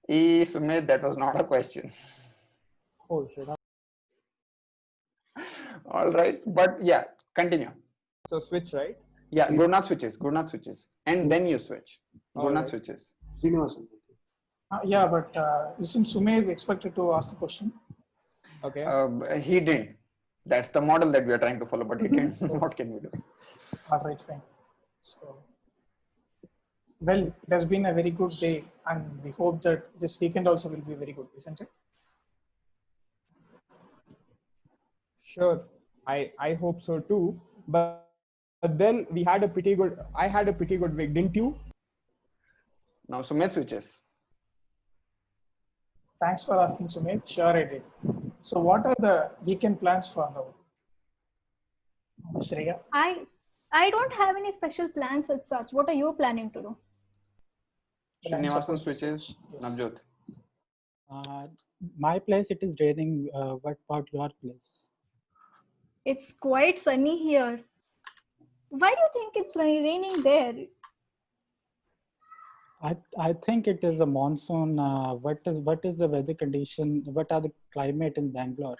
Sumit, that was not a question. Oh, shit. All right. But yeah, continue. So switch, right? Yeah, Gurunath switches. And then you switch. Gurunath switches. Yeah, but isn't Sumed expected to ask a question? Okay. He didn't. That's the model that we are trying to follow, but he didn't. What can we do? All right, fine. So, well, it has been a very good day, and we hope that this weekend also will be very good, isn't it? Sure. I hope so too. but then we had a pretty good. I had a pretty good week, didn't you? Now Sumit switches. Thanks for asking, Sumit. Sure, I did. So, what are the weekend plans for now? Shreya? I don't have any special plans as such. What are you planning to do? Srinivasan switches. Yes. Navjot. My place, it is raining. What about your place? It's quite sunny here. Why do you think it's raining there? I think it is a monsoon. What is the weather condition? What are the climate in Bangalore?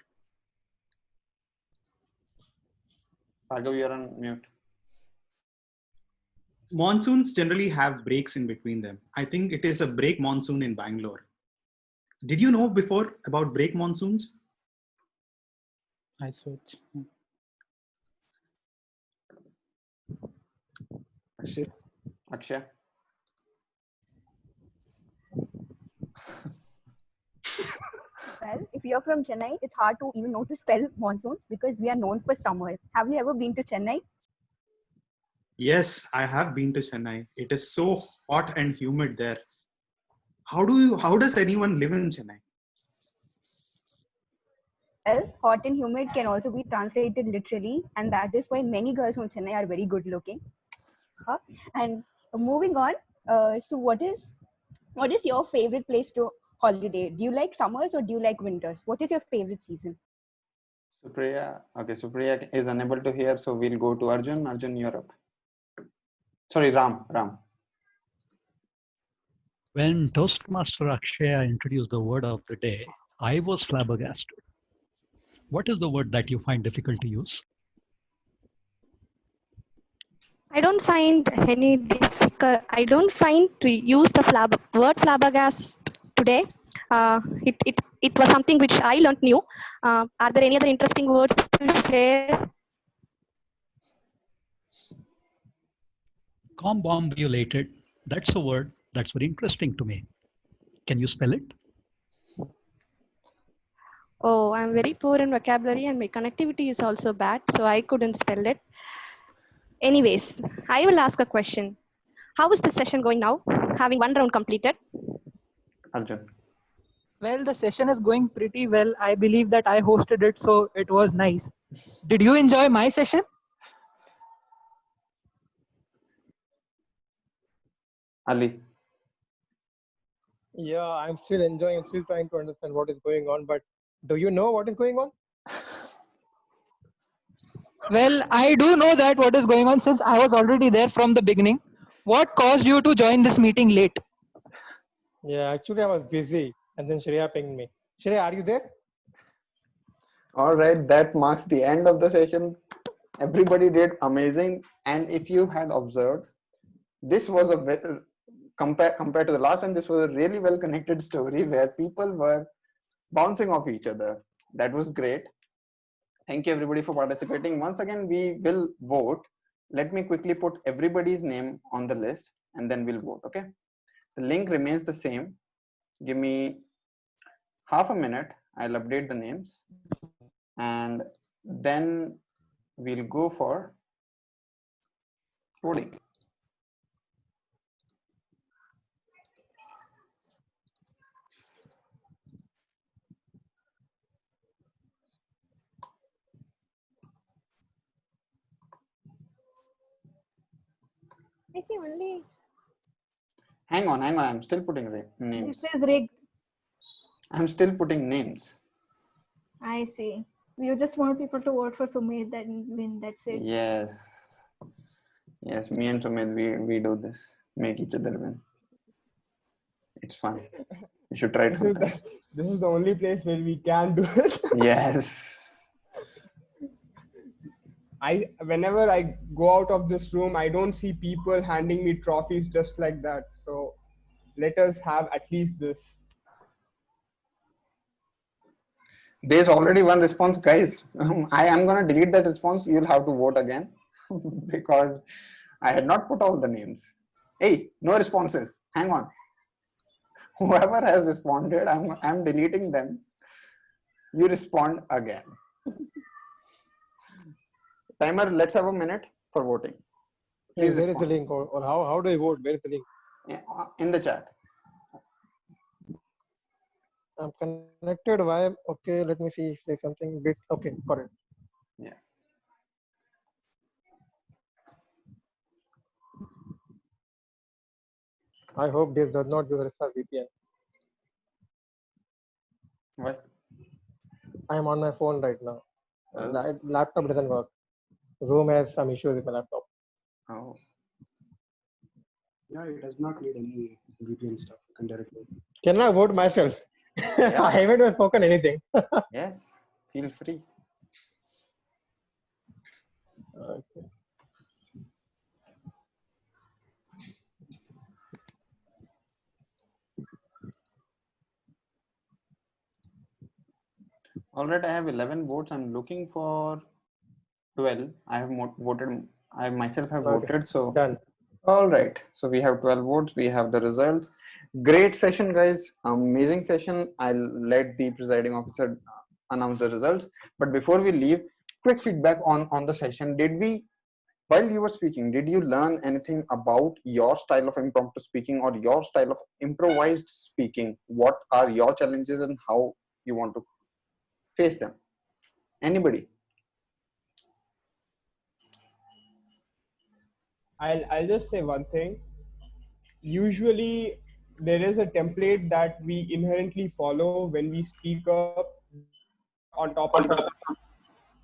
Bhargav, you're on mute. Monsoons generally have breaks in between them. I think it is a break monsoon in Bangalore. Did you know before about break monsoons? I switch. Akshay. Well, if you're from Chennai, it's hard to even know to spell monsoons because we are known for summers. Have you ever been to Chennai? Yes, I have been to Chennai. It is so hot and humid there. How does anyone live in Chennai? Well, hot and humid can also be translated literally, and that is why many girls from Chennai are very good looking. And moving on, so what is your favorite place to holiday? Do you like summers or do you like winters? What is your favorite season? Supriya. Okay, Supriya is unable to hear, so we'll go to Arjun. Arjun, you're up. Sorry, Ram. When Toastmaster Akshaya introduced the word of the day, I was flabbergasted. What is the word that you find difficult to use? I don't find any difficult. I don't find to use the word flabbergast today. It was something which I learned new. Are there any other interesting words to share? Combobulated. That's a word that's very interesting to me. Can you spell it? Oh, I'm very poor in vocabulary and my connectivity is also bad, so I couldn't spell it. Anyways, I will ask a question. How is the session going now? Having one round completed. Arjun. Well, the session is going pretty well. I believe that I hosted it, so it was nice. Did you enjoy my session? Ali. Yeah, I'm still enjoying, I'm still trying to understand what is going on, but do you know what is going on? Well, I do know that what is going on since I was already there from the beginning. What caused you to join this meeting late? Yeah, actually I was busy and then Shreya pinged me. Shreya, are you there? All right, that marks the end of the session. Everybody did amazing. And if you had observed, this was a better, compared to the last time, this was a really well connected story where people were bouncing off each other. That was great. Thank you everybody for participating. Once again, we will vote. Let me quickly put everybody's name on the list and then we'll vote, okay? The link remains the same. Give me half a minute. I'll update the names and then we'll go for voting. I see only. Hang on. I'm still putting names. This is rigged. I'm still putting names. I see. You just want people to vote for Sumit, then win. That's it. Yes. Yes, me and Sumit, we do this. Make each other win. It's fun. You should try it sometime. This is the only place where we can do it. Yes. Whenever I go out of this room, I don't see people handing me trophies just like that. So let us have at least this. There's already one response, guys. I am going to delete that response. You'll have to vote again because I had not put all the names. Hey, no responses. Hang on. Whoever has responded, I'm deleting them. You respond again. timer, let's have a minute for voting. Hey, Please where is the respond. link, or how do I vote? Where is the link? In the chat. I'm connected via. Okay, let me see if there's something bit. Okay, got it. Yeah. I hope this does not use Risa VPN. What? I'm on my phone right now. Oh. Laptop doesn't work. Zoom has some issues with my laptop. Oh. Yeah, it does not need any VPN stuff. You can directly. Can I vote myself? Yeah. I haven't spoken anything. Yes, feel free. Okay. All right, I have 11 votes. I'm looking for 12. I have voted. I myself have Okay. voted. So Done. all right. So we have 12 votes. We have the results. Great session, guys. Amazing session. I'll let the presiding officer announce the results. But before we leave, quick feedback on the session. Did we, while you were speaking, did you learn anything about your style of impromptu speaking or your style of improvised speaking? What are your challenges and how you want to face them? Anybody? I'll just say one thing. Usually there is a template that we inherently follow when we speak up on top of our.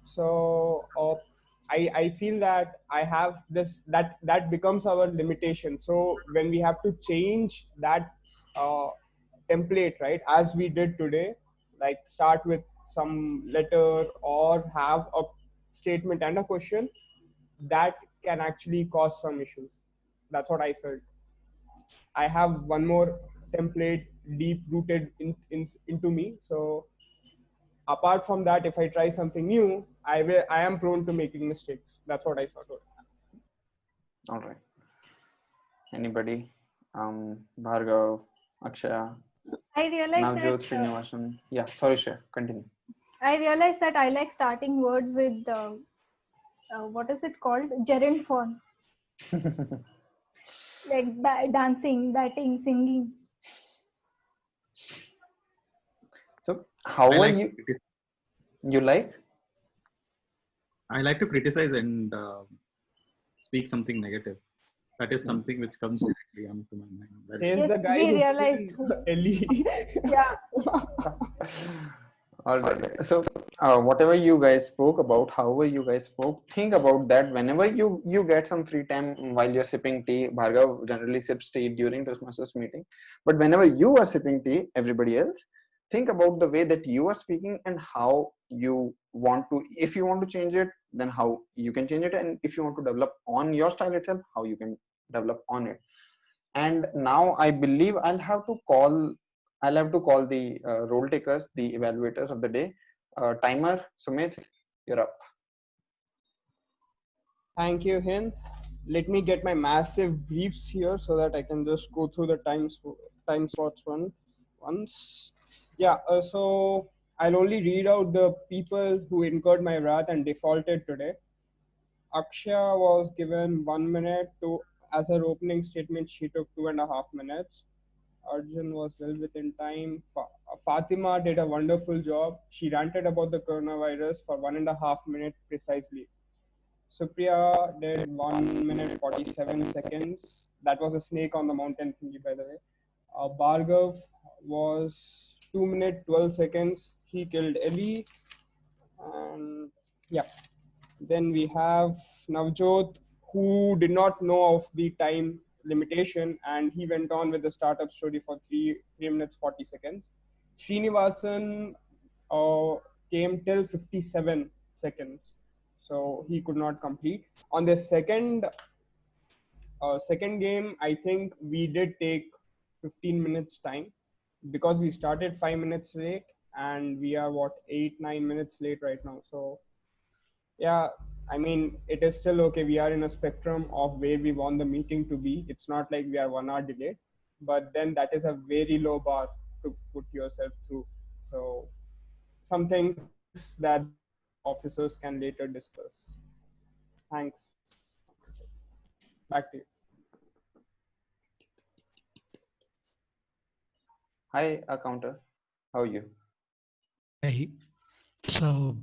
So I feel that I have this that becomes our limitation. So when we have to change that template, right, as we did today, like start with some letter or have a statement and a question, that can actually cause some issues. That's what I felt. I have one more template deep rooted into me. So apart from that, if I try something new, I am prone to making mistakes. That's what I thought. All right. Anybody? Bhargav, Akshaya, I realized Navjot, that Srinivasan. Yeah, sorry, Shreya, continue. I realized that I like starting words with what is it called? Gerund form, like dancing, batting, singing. So how I are like you? You like? I like to criticize and speak something negative. That is something which comes directly onto my mind. There's Yes, the guy we who realized. killed Ellie. Yeah. All right. So whatever you guys spoke about, however you guys spoke, think about that whenever you get some free time while you're sipping tea. Bhargav generally sips tea during Toastmasters meeting, but whenever you are sipping tea, everybody else, think about the way that you are speaking and how you want to. If you want to change it, then how you can change it, and if you want to develop on your style itself, how you can develop on it. And now I believe I'll have to call the role takers, the evaluators of the day. Timer, Sumit, you're up. Thank you, Hind. Let me get my massive briefs here so that I can just go through the time slots once. Yeah, so I'll only read out the people who incurred my wrath and defaulted today. Akshay was given 1 minute to as her opening statement. She took 2.5 minutes. Arjun was well within time. Fatima did a wonderful job. She ranted about the coronavirus for 1.5 minutes precisely. Supriya did 1 minute 47 seconds. That was a snake on the mountain thingy, by the way. Bhargav was 2 minutes 12 seconds. He killed Ellie. And yeah. Then we have Navjot, who did not know of the time limitation, and he went on with the startup story for 3 minutes 40 seconds. Srinivasan came till 57 seconds, so he could not complete. On the second game, I think we did take 15 minutes time because we started 5 minutes late, and we are 8-9 minutes late right now. So yeah, I mean, it is still okay. We are in a spectrum of where we want the meeting to be. It's not like we are 1 hour delayed, but then that is a very low bar to put yourself through. So some things that officers can later discuss. Thanks. Back to you. Hi, Counter. How are you? Hey, so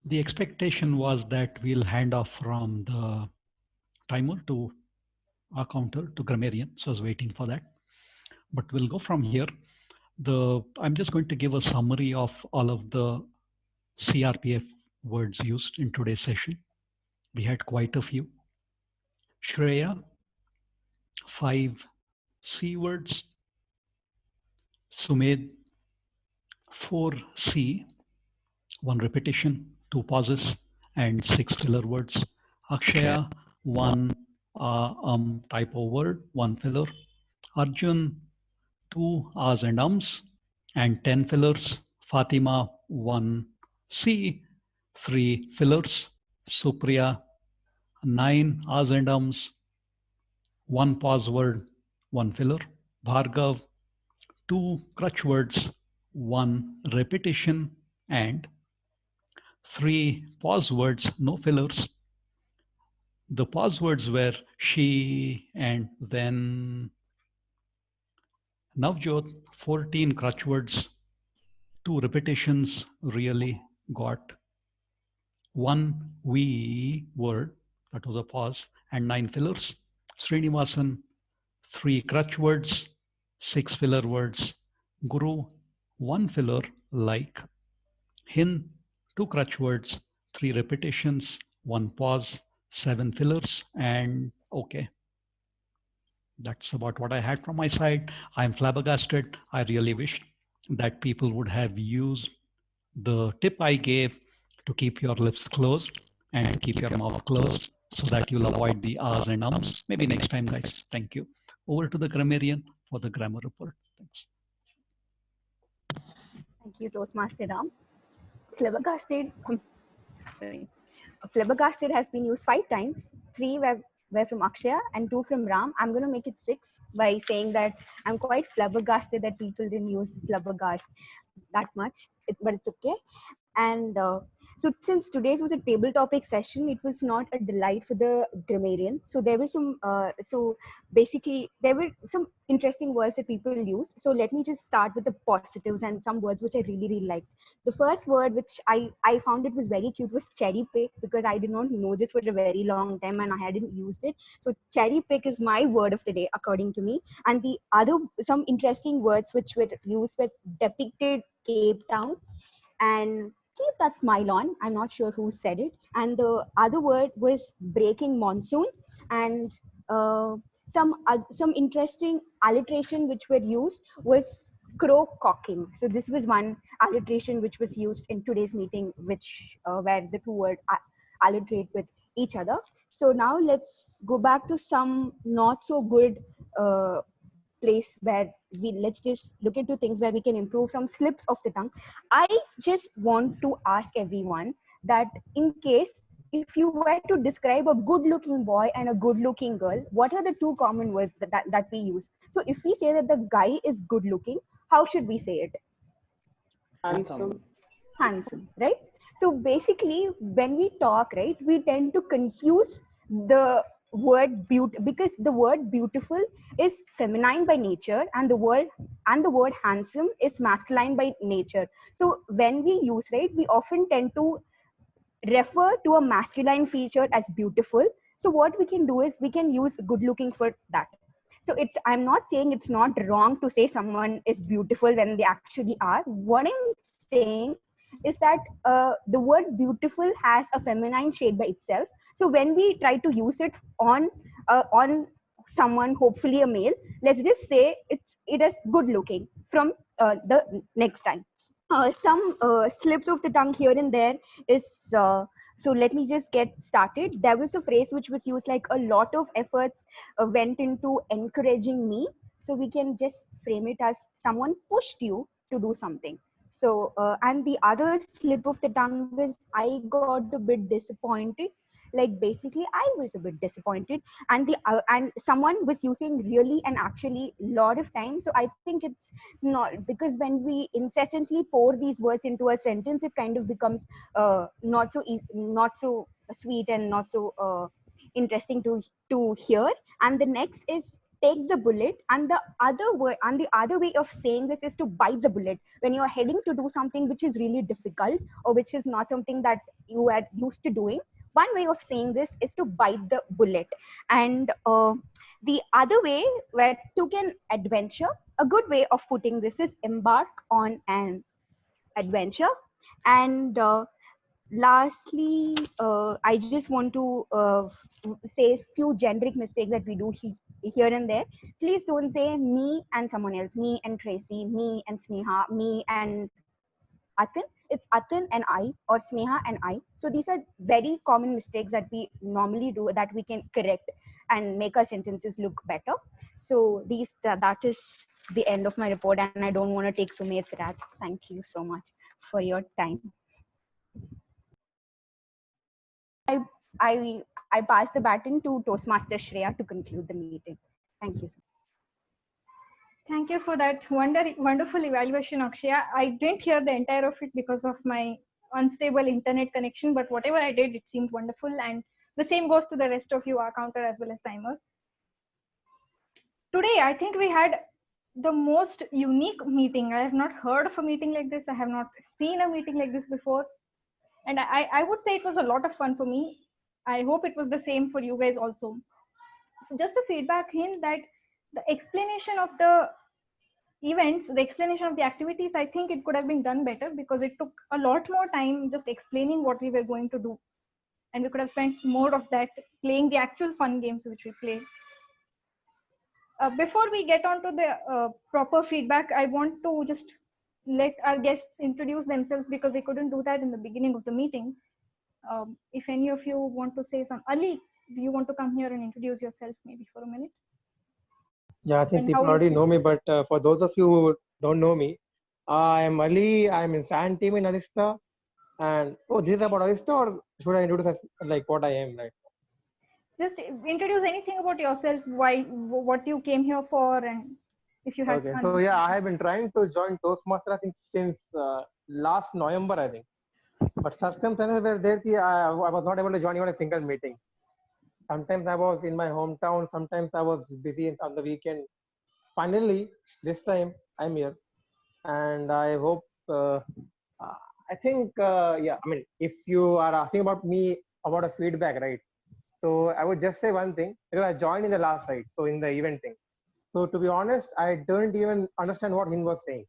the expectation was that we'll hand off from the timer to our counter to grammarian. So I was waiting for that, but we'll go from here. I'm just going to give a summary of all of the CRPF words used in today's session. We had quite a few. Shreya, 5 C words. Sumed, 4 C, 1 repetition, 2 pauses, and 6 filler words. Akshaya, 1 type of word, 1 filler. Arjun, 2 ahs and ums, and 10 fillers. Fatima, 1 C, 3 fillers. Supriya, 9 ahs and ums, 1 pause word, 1 filler. Bhargav, 2 crutch words, 1 repetition, and 3 pause words, no fillers. The pause words were she and then. Navjot, 14 crutch words, 2 repetitions, really got 1 we word, that was a pause, and 9 fillers. Srinivasan, 3 crutch words, 6 filler words. Guru, 1 filler, like. Hin, 2 crutch words, 3 repetitions, 1 pause, 7 fillers, and okay. That's about what I had from my side. I'm flabbergasted. I really wish that people would have used the tip I gave to keep your lips closed and keep your mouth closed so that you'll avoid the ahs and ums. Maybe next time, guys. Thank you. Over to the grammarian for the grammar report. Thanks. Thank you, Toastmaster Ram. Flabbergasted, sorry. Flabbergasted has been used 5 times. 3 were from Akshaya and 2 from Ram. I'm going to make it 6 by saying that I'm quite flabbergasted that people didn't use flabbergast that much, but it's okay. And so since today's was a table topic session, it was not a delight for the grammarian. So there was some, so basically there were some interesting words that people used. So let me just start with the positives and some words which I really, really liked. The first word which I found it was very cute was cherry pick, because I did not know this for a very long time and I hadn't used it. So cherry pick is my word of the day, according to me. And the other, some interesting words which were used were depicted Cape Town and keep that smile on. I'm not sure who said it. And the other word was breaking monsoon, and some interesting alliteration which were used was crow cocking. So this was one alliteration which was used in today's meeting, which where the two words alliterate with each other. So now let's go back to some not so good place where let's just look into things where we can improve some slips of the tongue. I just want to ask everyone that in case if you were to describe a good looking boy and a good looking girl, what are the 2 common words that we use? So if we say that the guy is good looking, how should we say it? Handsome. Handsome, right? So basically when we talk, right, we tend to confuse the word beauty, because the word beautiful is feminine by nature and the word handsome is masculine by nature. So when we use, right, we often tend to refer to a masculine feature as beautiful. So what we can do is we can use good looking for that. So I'm not saying it's not wrong to say someone is beautiful when they actually are. What I'm saying is that the word beautiful has a feminine shade by itself. So when we try to use it on someone, hopefully a male, let's just say it is good looking from the next time. Some slips of the tongue here and there is so let me just get started. There was a phrase which was used like a lot of efforts went into encouraging me. So we can just frame it as someone pushed you to do something. So and the other slip of the tongue was I got a bit disappointed. Like basically I was a bit disappointed, and and someone was using really and actually a lot of time. So I think it's not, because when we incessantly pour these words into a sentence, it kind of becomes not so sweet and not so interesting to hear. And the next is take the bullet, and the other way of saying this is to bite the bullet. When you're heading to do something which is really difficult, or which is not something that you are used to doing, one way of saying this is to bite the bullet. And the other way, where took an adventure, a good way of putting this is embark on an adventure. And lastly, I just want to say few generic mistakes that we do here and there. Please don't say me and someone else, me and Tracy, me and Sneha, me and Atin. It's Atin and I, or Sneha and I. So these are very common mistakes that we normally do that we can correct and make our sentences look better. So that is the end of my report, and I don't want to take Sumed's wrath. Thank you so much for your time. I pass the baton to Toastmaster Shreya to conclude the meeting. Thank you. Thank you for that wonderful evaluation, Akshaya. I didn't hear the entire of it because of my unstable internet connection, but whatever I did, it seems wonderful. And the same goes to the rest of you, our counter as well as timer. Today, I think we had the most unique meeting. I have not heard of a meeting like this. I have not seen a meeting like this before. And I would say it was a lot of fun for me. I hope it was the same for you guys also. So just a feedback hint that the explanation of the events, the explanation of the activities, I think it could have been done better, because it took a lot more time just explaining what we were going to do. And we could have spent more of that playing the actual fun games which we played. Before we get on to the proper feedback, I want to just let our guests introduce themselves, because we couldn't do that in the beginning of the meeting. If any of you want to say some, Ali, do you want to come here and introduce yourself maybe for a minute? Yeah, I think And people already know me, but for those of you who don't know me, I am Ali. I'm in SAN team in Arista. And this is about Arista, or should I introduce as, like what I am right now? Just introduce anything about yourself, why, what you came here for, and if you had Okay, fun. so yeah, I have been trying to join Toastmaster, I think, since last November, I think. But circumstances were there, I was not able to join even a single meeting. Sometimes I was in my hometown, sometimes I was busy on the weekend. Finally, this time I'm here, and I hope, I think, yeah, I mean, if you are asking about me about a feedback, right? So I would just say one thing, because I joined in the last, right? So in the event thing. So to be honest, I don't even understand what he was saying.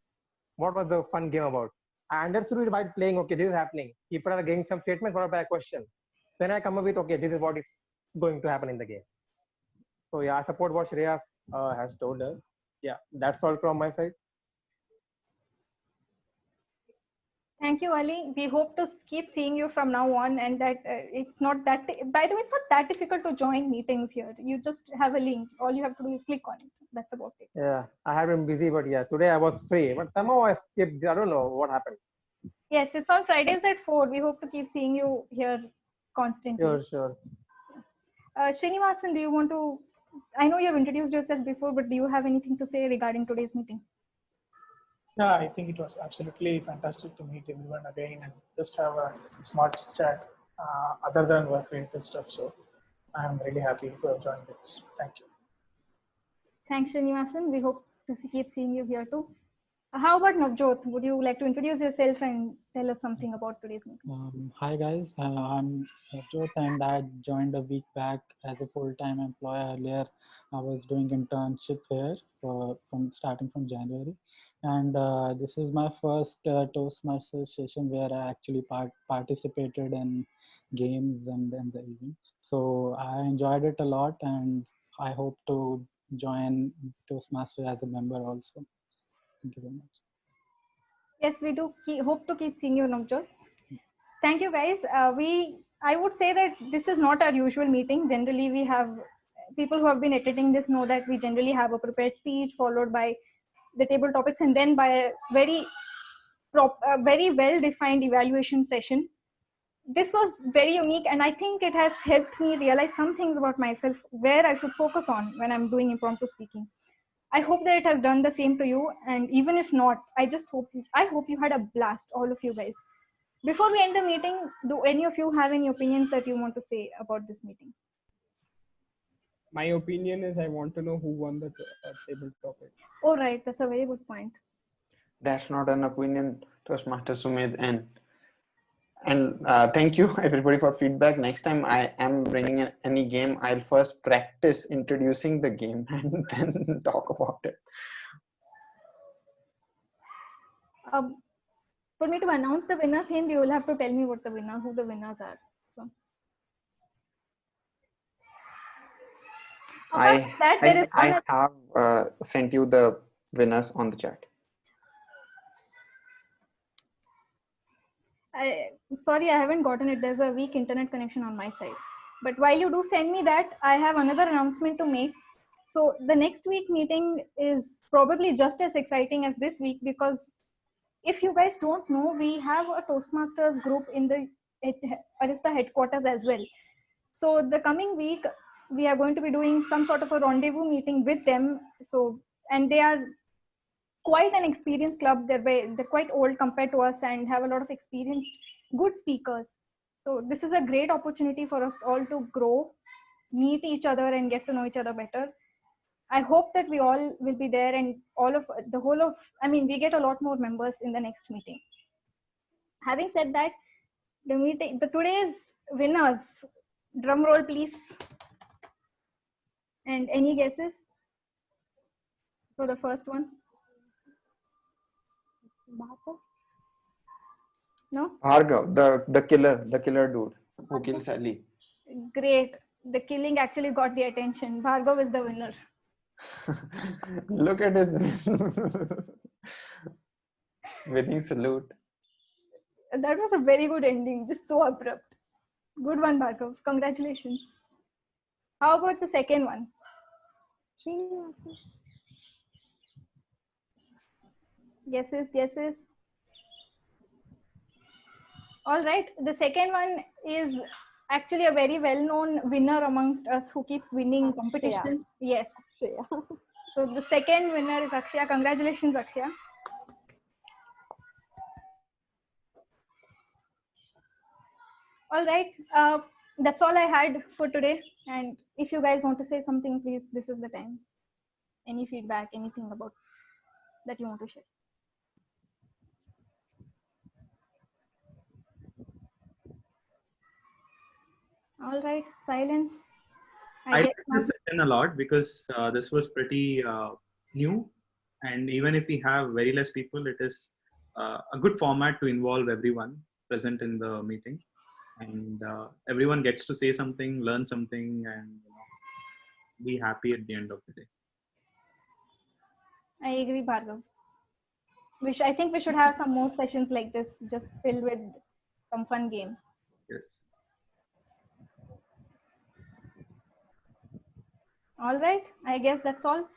What was the fun game about? I understood it by playing, okay, this is happening. People are getting some statements followed by a question. Then I come up with, okay, this is what is going to happen in the game. So yeah, I support what Shreya has told us. Yeah, that's all from my side. Thank you, Ali. We hope to keep seeing you from now on, and that it's not that, by the way, it's not that difficult to join meetings here. You just have a link. All you have to do is click on it. That's about it. Yeah, I have been busy, but yeah, today I was free, but somehow I skipped. I don't know what happened. Yes, it's on Fridays at 4. We hope to keep seeing you here constantly. Sure. Srinivasan, do you want to, I know you've introduced yourself before, but do you have anything to say regarding today's meeting? Yeah, I think it was absolutely fantastic to meet everyone again and just have a smart chat other than work-related stuff. So I'm really happy to have joined this. Thank you. Thanks, Srinivasan. We hope to keep seeing you here too. How about Navjot? Would you like to introduce yourself and tell us something about today's meeting? Hi guys, I'm Navjot, and I joined a week back as a full-time employee. Earlier, I was doing internship here starting from January, and this is my first Toastmasters session where I actually participated in games and the event. So I enjoyed it a lot, and I hope to join Toastmasters as a member also. Thank you very much. Yes, we do hope to keep seeing you, Navjot. Thank you, guys. I would say that this is not our usual meeting. Generally, we have people who have been attending this know that we generally have a prepared speech followed by the table topics, and then by a very well-defined evaluation session. this was very unique, and I think it has helped me realize some things about myself where I should focus on when I'm doing impromptu speaking. I hope that it has done the same to you, and even if not, I hope you had a blast, all of you guys. Before we end the meeting, do any of you have any opinions that you want to say about this meeting? My opinion is I want to know who won the table topic. Oh, right, that's a very good point. That's not an opinion, Toastmaster Sumit, and thank you everybody for feedback. Next time I am bringing in any game, I'll first practice introducing the game and then talk about it. For me to announce the winners, Hind, you will have to tell me who the winners are. So. I have sent you the winners on the chat. Sorry, I haven't gotten it. There's a weak internet connection on my side. But while you do send me that, I have another announcement to make. So the next week meeting is probably just as exciting as this week, because if you guys don't know, we have a Toastmasters group in the Arista headquarters as well. So the coming week, we are going to be doing some sort of a rendezvous meeting with them. So, and they are quite an experienced club. They're quite old compared to us and have a lot of experienced, good speakers. So this is a great opportunity for us all to grow, meet each other, and get to know each other better. I hope that we all will be there, and we get a lot more members in the next meeting. Having said that, today's winners, drum roll please. And any guesses for the first one? No? Bhargav, the killer dude who killed Sally. Great. The killing actually got the attention. Bhargav is the winner. Look at his winning salute. That was a very good ending, just so abrupt. Good one, Bhargav. Congratulations. How about the second one? Guesses. All right. The second one is actually a very well-known winner amongst us who keeps winning competitions. Yes. So the second winner is Akshaya. Congratulations, Akshaya. All right. That's all I had for today. And if you guys want to say something, please, this is the time. Any feedback, anything about that you want to share? All right, silence. I like this session a lot because this was pretty new, and even if we have very less people, it is a good format to involve everyone present in the meeting, and everyone gets to say something, learn something, and be happy at the end of the day. I agree, Bhargav. I think we should have some more sessions like this, just filled with some fun games. Yes. All right, I guess that's all.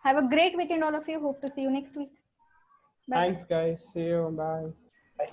Have a great weekend, all of you. Hope to see you next week. Bye. Thanks, guys. See you. Bye. Bye.